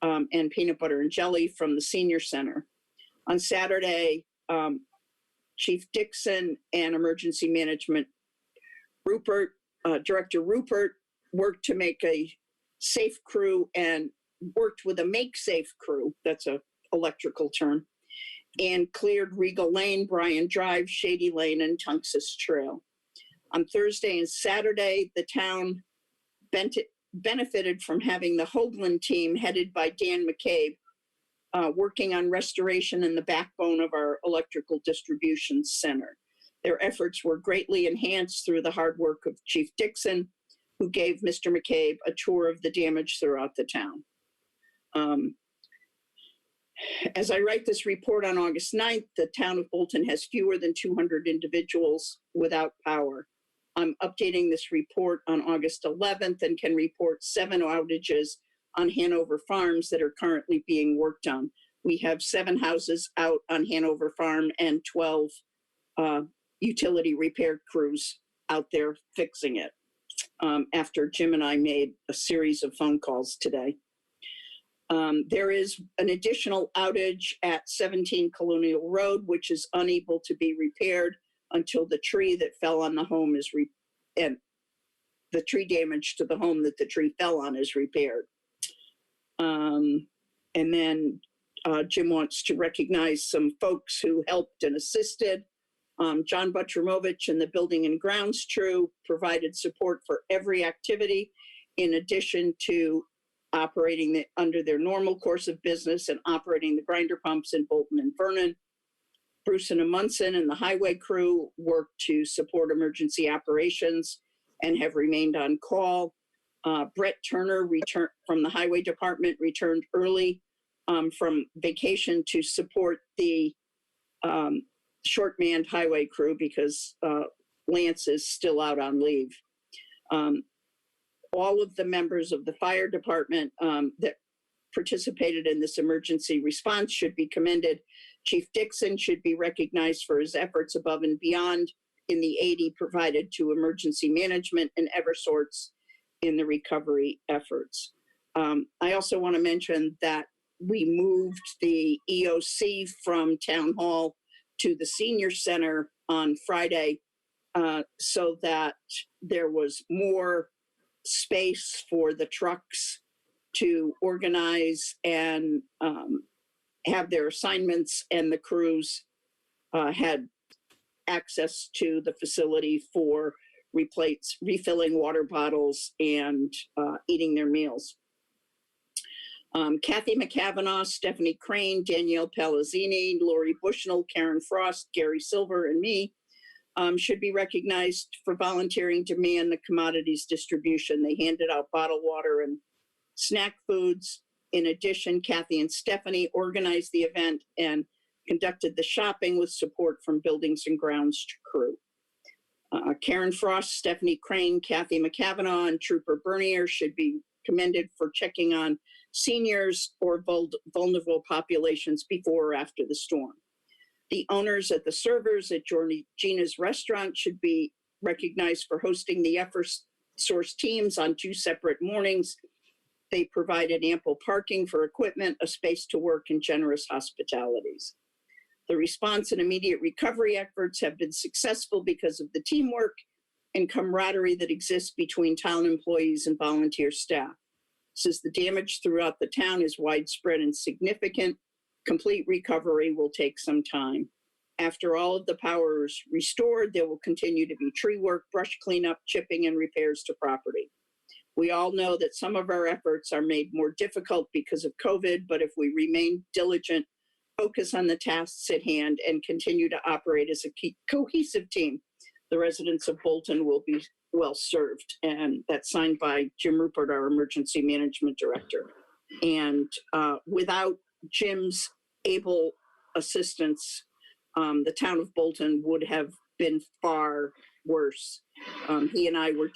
and peanut butter and jelly from the senior center. On Saturday, Chief Dixon and Emergency Management Director Rupert worked to make a safe crew and worked with a make safe crew, that's an electrical term, and cleared Regal Lane, Bryan Drive, Shady Lane, and Tunxus Trail. On Thursday and Saturday, the town benefited from having the Hoagland team headed by Dan McCabe, working on restoration in the backbone of our electrical distribution center. Their efforts were greatly enhanced through the hard work of Chief Dixon, who gave Mr. McCabe a tour of the damage throughout the town. As I write this report on August 9th, the town of Bolton has fewer than 200 individuals without power. I'm updating this report on August 11th and can report 7 outages on Hanover Farms that are currently being worked on. We have 7 houses out on Hanover Farm and 12 utility repair crews out there fixing it, after Jim and I made a series of phone calls today. There is an additional outage at 17 Colonial Road, which is unable to be repaired until the tree that fell on the home is and the tree damage to the home that the tree fell on is repaired. And then Jim wants to recognize some folks who helped and assisted. John Butramovich and the Building and Grounds crew provided support for every activity, in addition to operating under their normal course of business and operating the grinder pumps in Bolton and Vernon. Bruce and Amundsen and the highway crew worked to support emergency operations and have remained on call. Brett Turner returned from the highway department, returned early from vacation to support the short manned highway crew because Lance is still out on leave. All of the members of the fire department that participated in this emergency response should be commended. Chief Dixon should be recognized for his efforts above and beyond in the aid he provided to emergency management and Eversorts in the recovery efforts. I also want to mention that we moved the EOC from Town Hall to the Senior Center on Friday so that there was more space for the trucks to organize and have their assignments, and the crews had access to the facility for refilling water bottles and eating their meals. Kathy McCavanagh, Stephanie Crane, Danielle Palazzini, Lori Bushnell, Karen Frost, Gary Silver, and me should be recognized for volunteering to man the commodities distribution. They handed out bottled water and snack foods. In addition, Kathy and Stephanie organized the event and conducted the shopping with support from Buildings and Grounds crew. Karen Frost, Stephanie Crane, Kathy McCavanagh, and Trooper Bernier should be commended for checking on seniors or vulnerable populations before or after the storm. The owners at the servers at Georgina's restaurant should be recognized for hosting the Eversource teams on 2 separate mornings. They provided ample parking for equipment, a space to work, and generous hospitalities. The response and immediate recovery efforts have been successful because of the teamwork and camaraderie that exists between town employees and volunteer staff. Since the damage throughout the town is widespread and significant, complete recovery will take some time. After all of the power is restored, there will continue to be tree work, brush cleanup, chipping, and repairs to property. We all know that some of our efforts are made more difficult because of COVID, but if we remain diligent, focus on the tasks at hand, and continue to operate as a cohesive team, the residents of Bolton will be well served. And that's signed by Jim Rupert, our emergency management director. And without Jim's able assistance, the town of Bolton would have been far worse. He and I were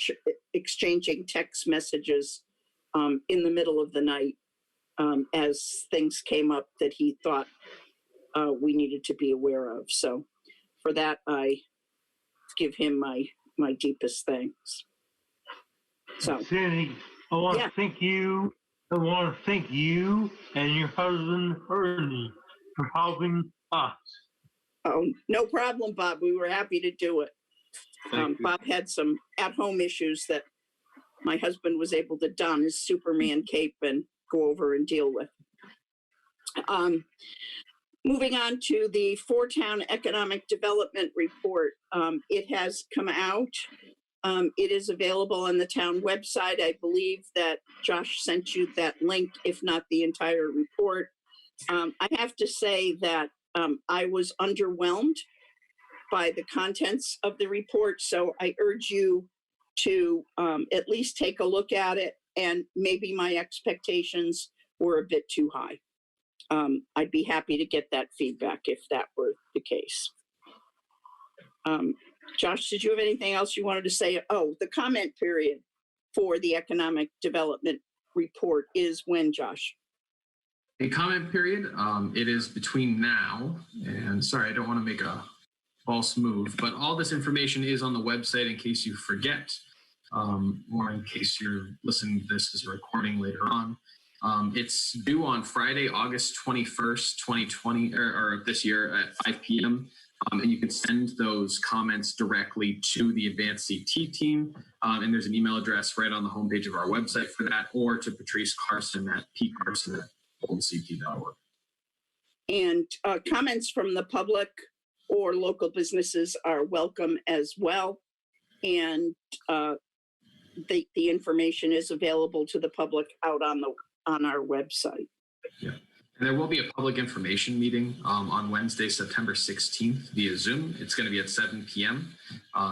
exchanging text messages in the middle of the night as things came up that he thought we needed to be aware of. So for that, I give him my deepest thanks. So, Sandy, I want to thank you. I want to thank you and your husband, Ernie, for helping us. oh, no problem, Bob. We were happy to do it. Bob had some at-home issues that my husband was able to don his Superman cape and go over and deal with. Moving on to the Four-Town Economic Development Report. It has come out. It is available on the town website. I believe that Josh sent you that link, if not the entire report. I have to say that I was underwhelmed by the contents of the report, so I urge you to at least take a look at it, and maybe my expectations were a bit too high. I'd be happy to get that feedback if that were the case. Josh, did you have anything else you wanted to say? Oh, the comment period for the economic development report is when, Josh? A comment period, it is between now and, sorry, I don't want to make a false move, but all this information is on the website in case you forget, or in case you're listening to this as a recording later on. It's due on Friday, August 21st, 2020, or this year at 5 p.m. And you can send those comments directly to the Advanced CT team. And there's an email address right on the homepage of our website for that, or to Patrice Carson at pcarson@boltonct.org. And comments from the public or local businesses are welcome as well. And the information is available to the public out on our website. Yeah. And there will be a public information meeting on Wednesday, September 16th via Zoom. It's going to be at 7 p.m.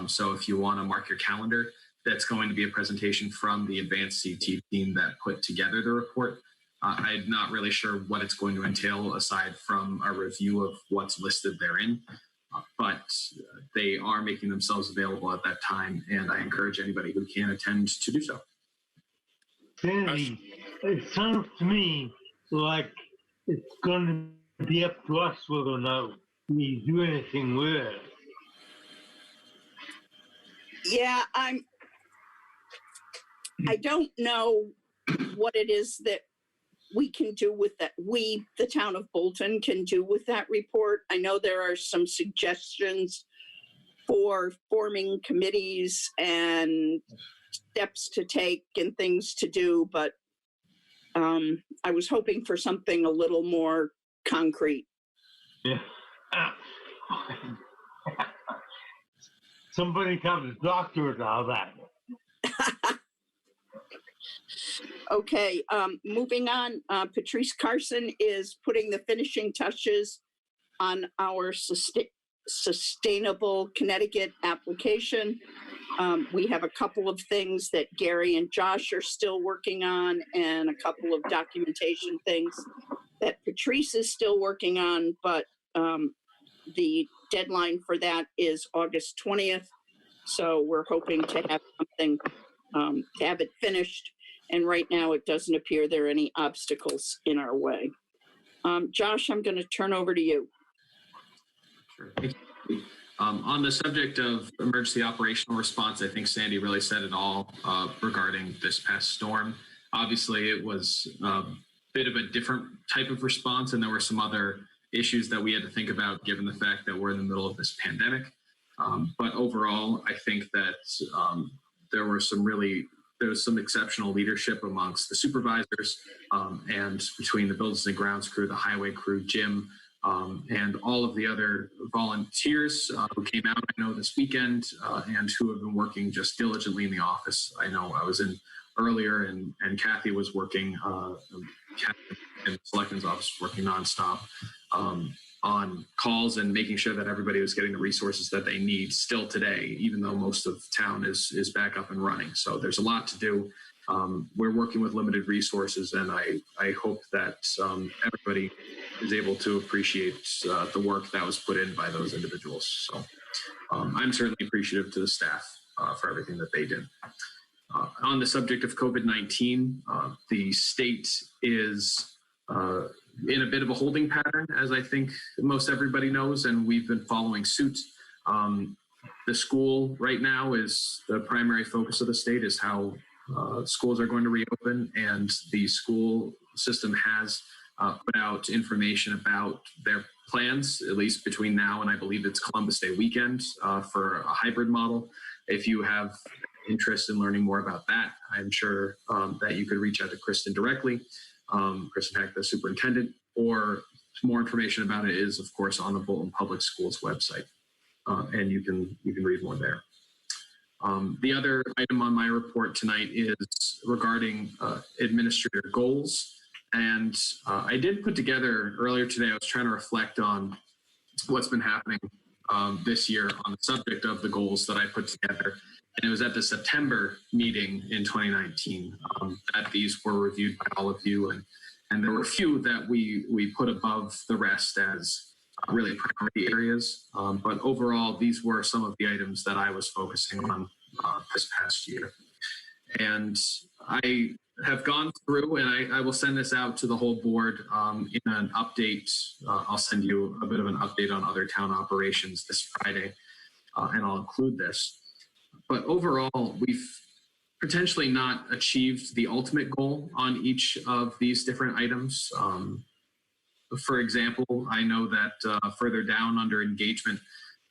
So if you want to mark your calendar, that's going to be a presentation from the Advanced CT team that put together the report. I'm not really sure what it's going to entail aside from a review of what's listed therein, but they are making themselves available at that time, and I encourage anybody who can attend to do so. Sandy, it sounds to me like it's going to be up to us whether or not we do anything with it. Yeah, I don't know what it is that we can do with that. We, the town of Bolton, can do with that report. I know there are some suggestions for forming committees and steps to take and things to do, but I was hoping for something a little more concrete. Yeah. Somebody tell the doctor about that. Okay, moving on, Patrice Carson is putting the finishing touches on our Sustainable Connecticut application. We have a couple of things that Gary and Josh are still working on, and a couple of documentation things that Patrice is still working on, but the deadline for that is August 20th. So we're hoping to have something, to have it finished. And right now it doesn't appear there are any obstacles in our way. Josh, I'm going to turn over to you. Sure. Thank you. On the subject of emergency operational response, I think Sandy really said it all regarding this past storm. Obviously, it was a bit of a different type of response, and there were some other issues that we had to think about given the fact that we're in the middle of this pandemic. But overall, I think that there was some exceptional leadership amongst the supervisors and between the buildings and grounds crew, the highway crew, Jim, and all of the other volunteers who came out, I know, this weekend and who have been working just diligently in the office. I know I was in earlier and Kathy was working, Kathy in the Selectmen's office working nonstop on calls and making sure that everybody was getting the resources that they need still today, even though most of town is back up and running. So there's a lot to do. We're working with limited resources, and I hope that everybody is able to appreciate the work that was put in by those individuals. So I'm certainly appreciative to the staff for everything that they did. On the subject of COVID-19, the state is in a bit of a holding pattern, as I think most everybody knows, and we've been following suit. The school right now is the primary focus of the state, is how schools are going to reopen, and the school system has put out information about their plans, at least between now and I believe it's Columbus Day weekend, for a hybrid model. If you have interest in learning more about that, I'm sure that you could reach out to Kristen directly, Kristen Heck, the superintendent, or more information about it is, of course, on the Bolton Public Schools website, and you can read more there. The other item on my report tonight is regarding administrator goals. And I did put together earlier today, I was trying to reflect on what's been happening this year on the subject of the goals that I put together. And it was at the September meeting in 2019 that these were reviewed by all of you. And there were a few that we put above the rest as really priority areas. But overall, these were some of the items that I was focusing on this past year. And I have gone through, and I will send this out to the whole board in an update. I'll send you a bit of an update on other town operations this Friday, and I'll include this. But overall, we've potentially not achieved the ultimate goal on each of these different items. For example, I know that further down under engagement,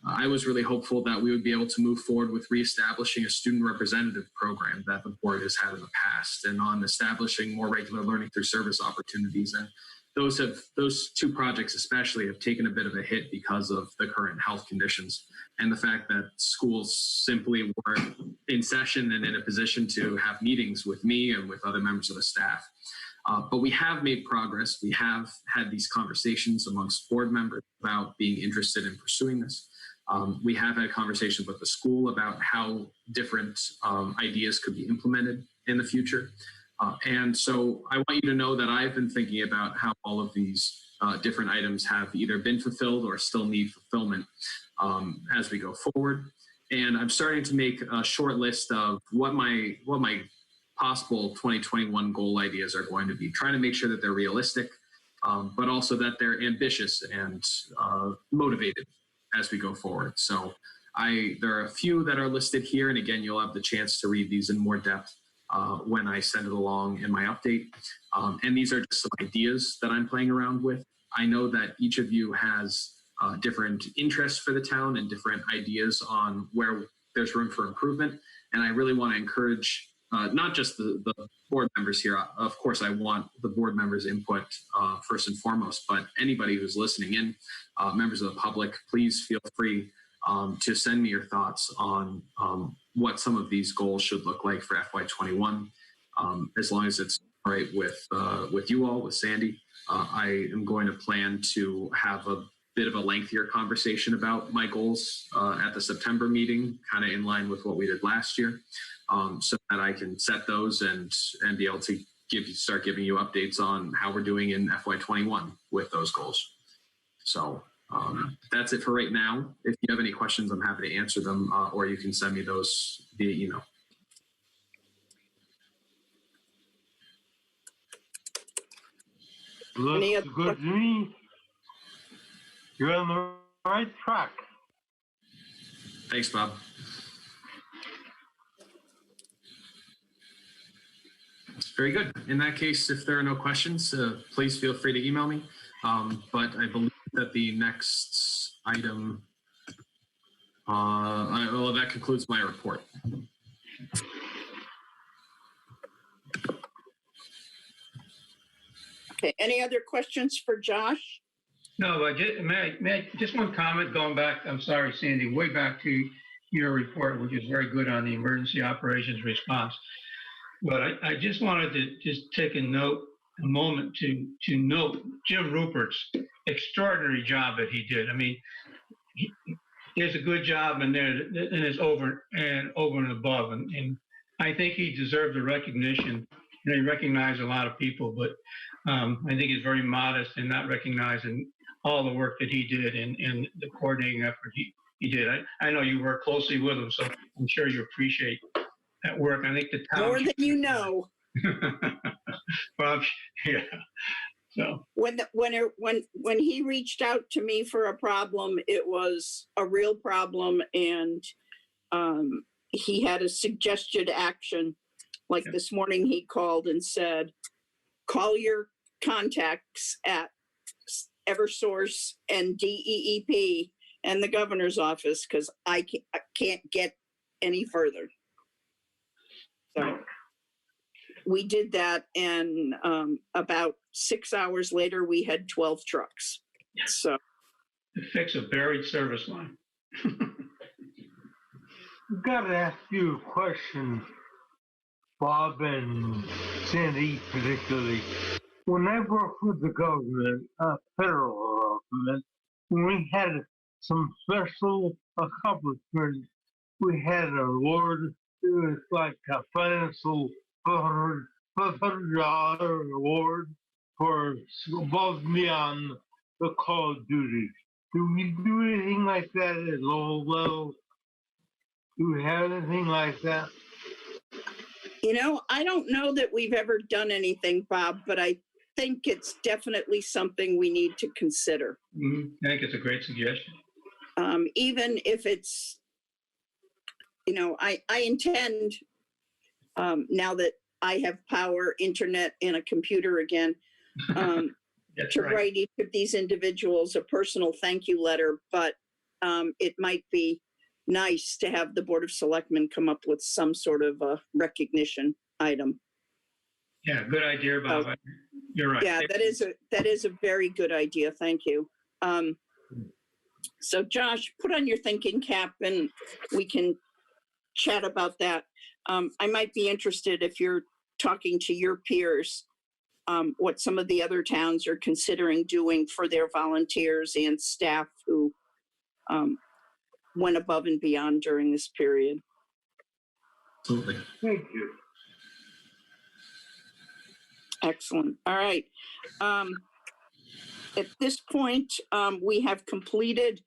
I was really hopeful that we would be able to move forward with reestablishing a student representative program that the board has had in the past, and on establishing more regular learning through service opportunities. And those two projects especially have taken a bit of a hit because of the current health conditions and the fact that schools simply weren't in session and in a position to have meetings with me and with other members of the staff. But we have made progress. We have had these conversations amongst board members about being interested in pursuing this. We have had conversations with the school about how different ideas could be implemented in the future. And so I want you to know that I've been thinking about how all of these different items have either been fulfilled or still need fulfillment as we go forward. And I'm starting to make a short list of what my possible 2021 goal ideas are going to be, trying to make sure that they're realistic, but also that they're ambitious and motivated as we go forward. So there are a few that are listed here. And again, you'll have the chance to read these in more depth when I send it along in my update. And these are just some ideas that I'm playing around with. I know that each of you has different interests for the town and different ideas on where there's room for improvement. And I really want to encourage not just the board members here. Of course, I want the board members' input first and foremost, but anybody who's listening in, members of the public, please feel free to send me your thoughts on what some of these goals should look like for FY21. As long as it's all right with you all, with Sandy, I am going to plan to have a bit of a lengthier conversation about my goals at the September meeting, kind of in line with what we did last year, so that I can set those and be able to start giving you updates on how we're doing in FY21 with those goals. So that's it for right now. If you have any questions, I'm happy to answer them, or you can send me those via email. Looks good to me. You're on the right track. Thanks, Bob. Very good. In that case, if there are no questions, please feel free to email me. But I believe that the next item, well, that concludes my report. Okay, any other questions for Josh? No, but just one comment going back, I'm sorry, Sandy, way back to your report, which is very good on the emergency operations response. But I just wanted to just take a moment to note Jim Rupert's extraordinary job that he did. I mean, he does a good job and it's over and above. And I think he deserves the recognition. And he recognized a lot of people, but I think he's very modest in not recognizing all the work that he did and the coordinating effort he did. I know you work closely with him, so I'm sure you appreciate that work. I think the town More than you know. well, yeah. So when he reached out to me for a problem, it was a real problem, and he had a suggested action. Like this morning, he called and said, "Call your contacts at Eversource and DEEP and the governor's office because I can't get any further." So we did that, and about 6 hours later, we had 12 trucks. So to fix a buried service line. I've got to ask you a question, Bob and Sandy particularly. When I worked with the government, federal government, when we had some special accomplishments, we had an award. It was like a financial $500 award for above and beyond the call of duty. Do we do anything like that at low level? Do we have anything like that? I don't know that we've ever done anything, Bob, but I think it's definitely something we need to consider. I think it's a great suggestion. Even if it's, I intend, now that I have power, internet, and a computer again, That's to right. write each of these individuals a personal thank you letter, but it might be nice to have the Board of Selectmen come up with some sort of a recognition item. Yeah, good idea, Bob. You're right. Yeah, that is a very good idea. Thank you. So Josh, put on your thinking cap and we can chat about that. I might be interested if you're talking to your peers, what some of the other towns are considering doing for their volunteers and staff who went above and beyond during this period. Absolutely. Thank you. Excellent. All right. At this point, we have completed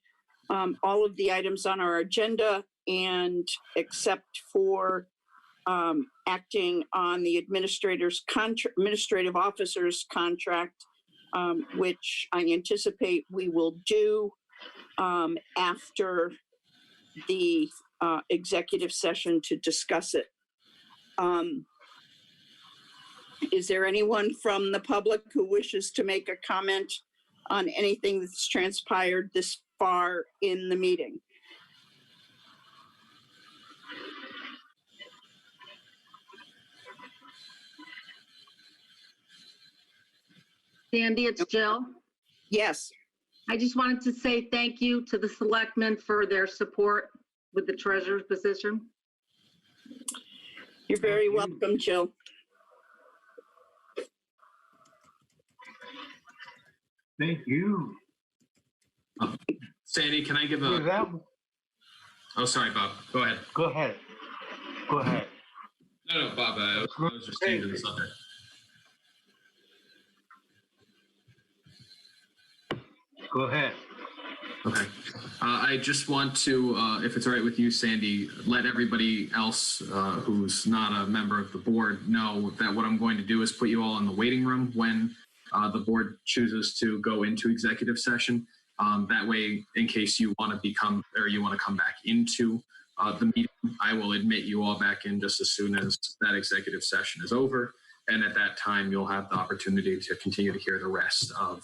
all of the items on our agenda, and except for acting on the administrative officer's contract, which I anticipate we will do after the executive session to discuss it. Is there anyone from the public who wishes to make a comment on anything that's transpired this far in the meeting? Sandy, it's Jill. Yes. I just wanted to say thank you to the selectmen for their support with the treasurer's position. You're very welcome, Jill. Thank you. Sandy, can I give With a? that, Oh, sorry, Bob. Go ahead. go ahead. Go ahead. No, Bob. I was just changing the subject. Go ahead. Okay. I just want to, if it's all right with you, Sandy, let everybody else who's not a member of the board know that what I'm going to do is put you all in the waiting room when the board chooses to go into executive session. That way, in case you want to come back into the meeting, I will admit you all back in just as soon as that executive session is over. And at that time, you'll have the opportunity to continue to hear the rest of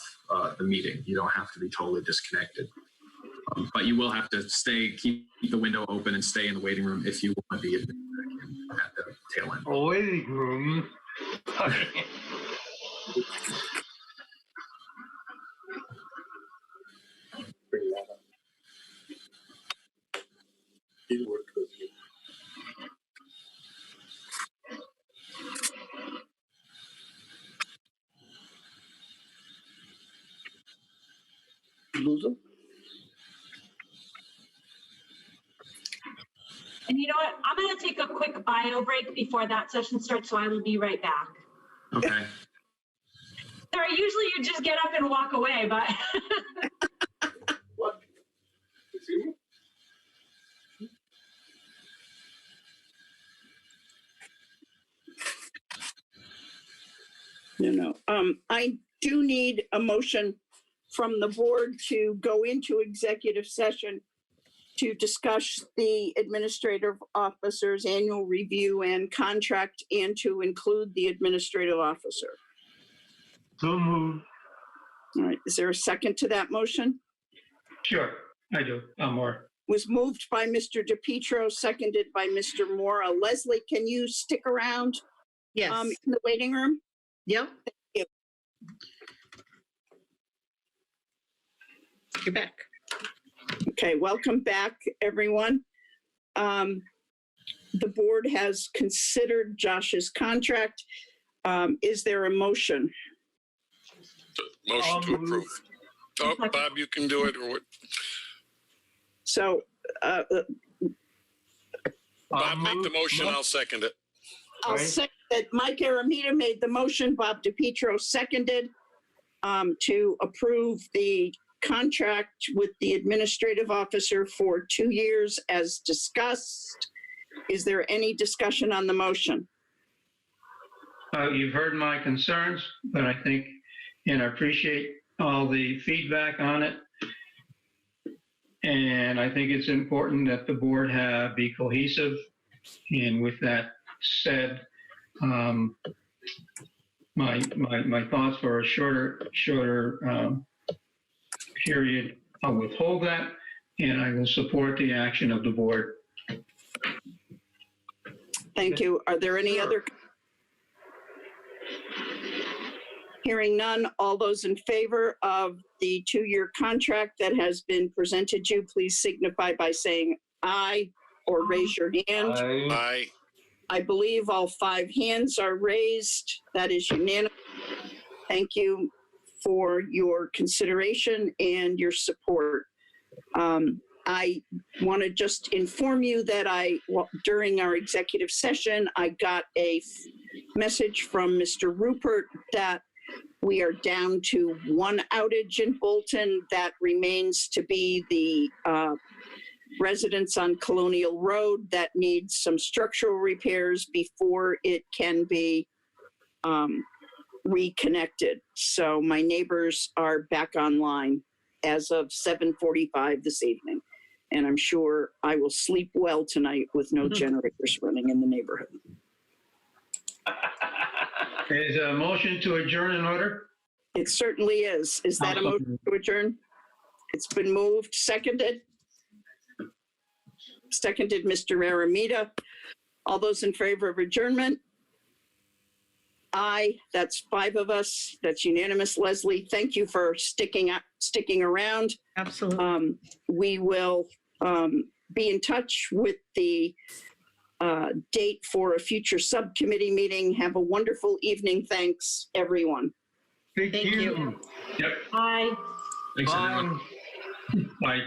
the meeting. You don't have to be totally disconnected. But you will have to keep the window open and stay in the waiting room if you want to be admitted back in at the tail end. A waiting room. And you know what? I'm going to take a quick bio break before that session starts, so I will be right back. Okay. Sorry, usually you just get up and walk away, but No. I do need a motion from the board to go into executive session to discuss the administrative officer's annual review and contract, and to include the administrative officer. So moved. All right, is there a second to that motion? Sure, I do. More. Was moved by Mr. DePietro, seconded by Mr. Mora. Leslie, can you stick around Yes. in the waiting room? Yep. You're back. Okay, welcome back, everyone. The board has considered Josh's contract. Is there a motion? Motion to approve. Oh, Bob, you can do it, or what? So, Bob, make the motion, I'll second it. I'll Right. say that Mike Aramita made the motion, Bob DePietro seconded to approve the contract with the administrative officer for 2 years as discussed. Is there any discussion on the motion? You've heard my concerns, but I think, and I appreciate all the feedback on it. And I think it's important that the board be cohesive. And with that said, my thoughts for a shorter period, I'll withhold that, and I will support the action of the board. Thank you. Are there any other? Hearing none, all those in favor of the 2-year contract that has been presented to you, please signify by saying aye or raise your hand. Aye. I believe all 5 hands are raised. That is unanimous. Thank you for your consideration and your support. I want to just inform you that during our executive session, I got a message from Mr. Rupert that we are down to 1 outage in Bolton. That remains to be the residents on Colonial Road that needs some structural repairs before it can be reconnected. So my neighbors are back online as of 7:45 this evening. And I'm sure I will sleep well tonight with no generators running in the neighborhood. Is a motion to adjourn in order? It certainly is. Is that a motion to adjourn? It's been moved, seconded. Seconded, Mr. Aramita. All those in favor of adjournment? Aye, that's 5 of us. That's unanimous. Leslie, thank you for sticking around. Absolutely. We will be in touch with the date for a future subcommittee meeting. Have a wonderful evening. Thanks, everyone. Thank you. Yep. Aye. Thanks, everyone. Bye.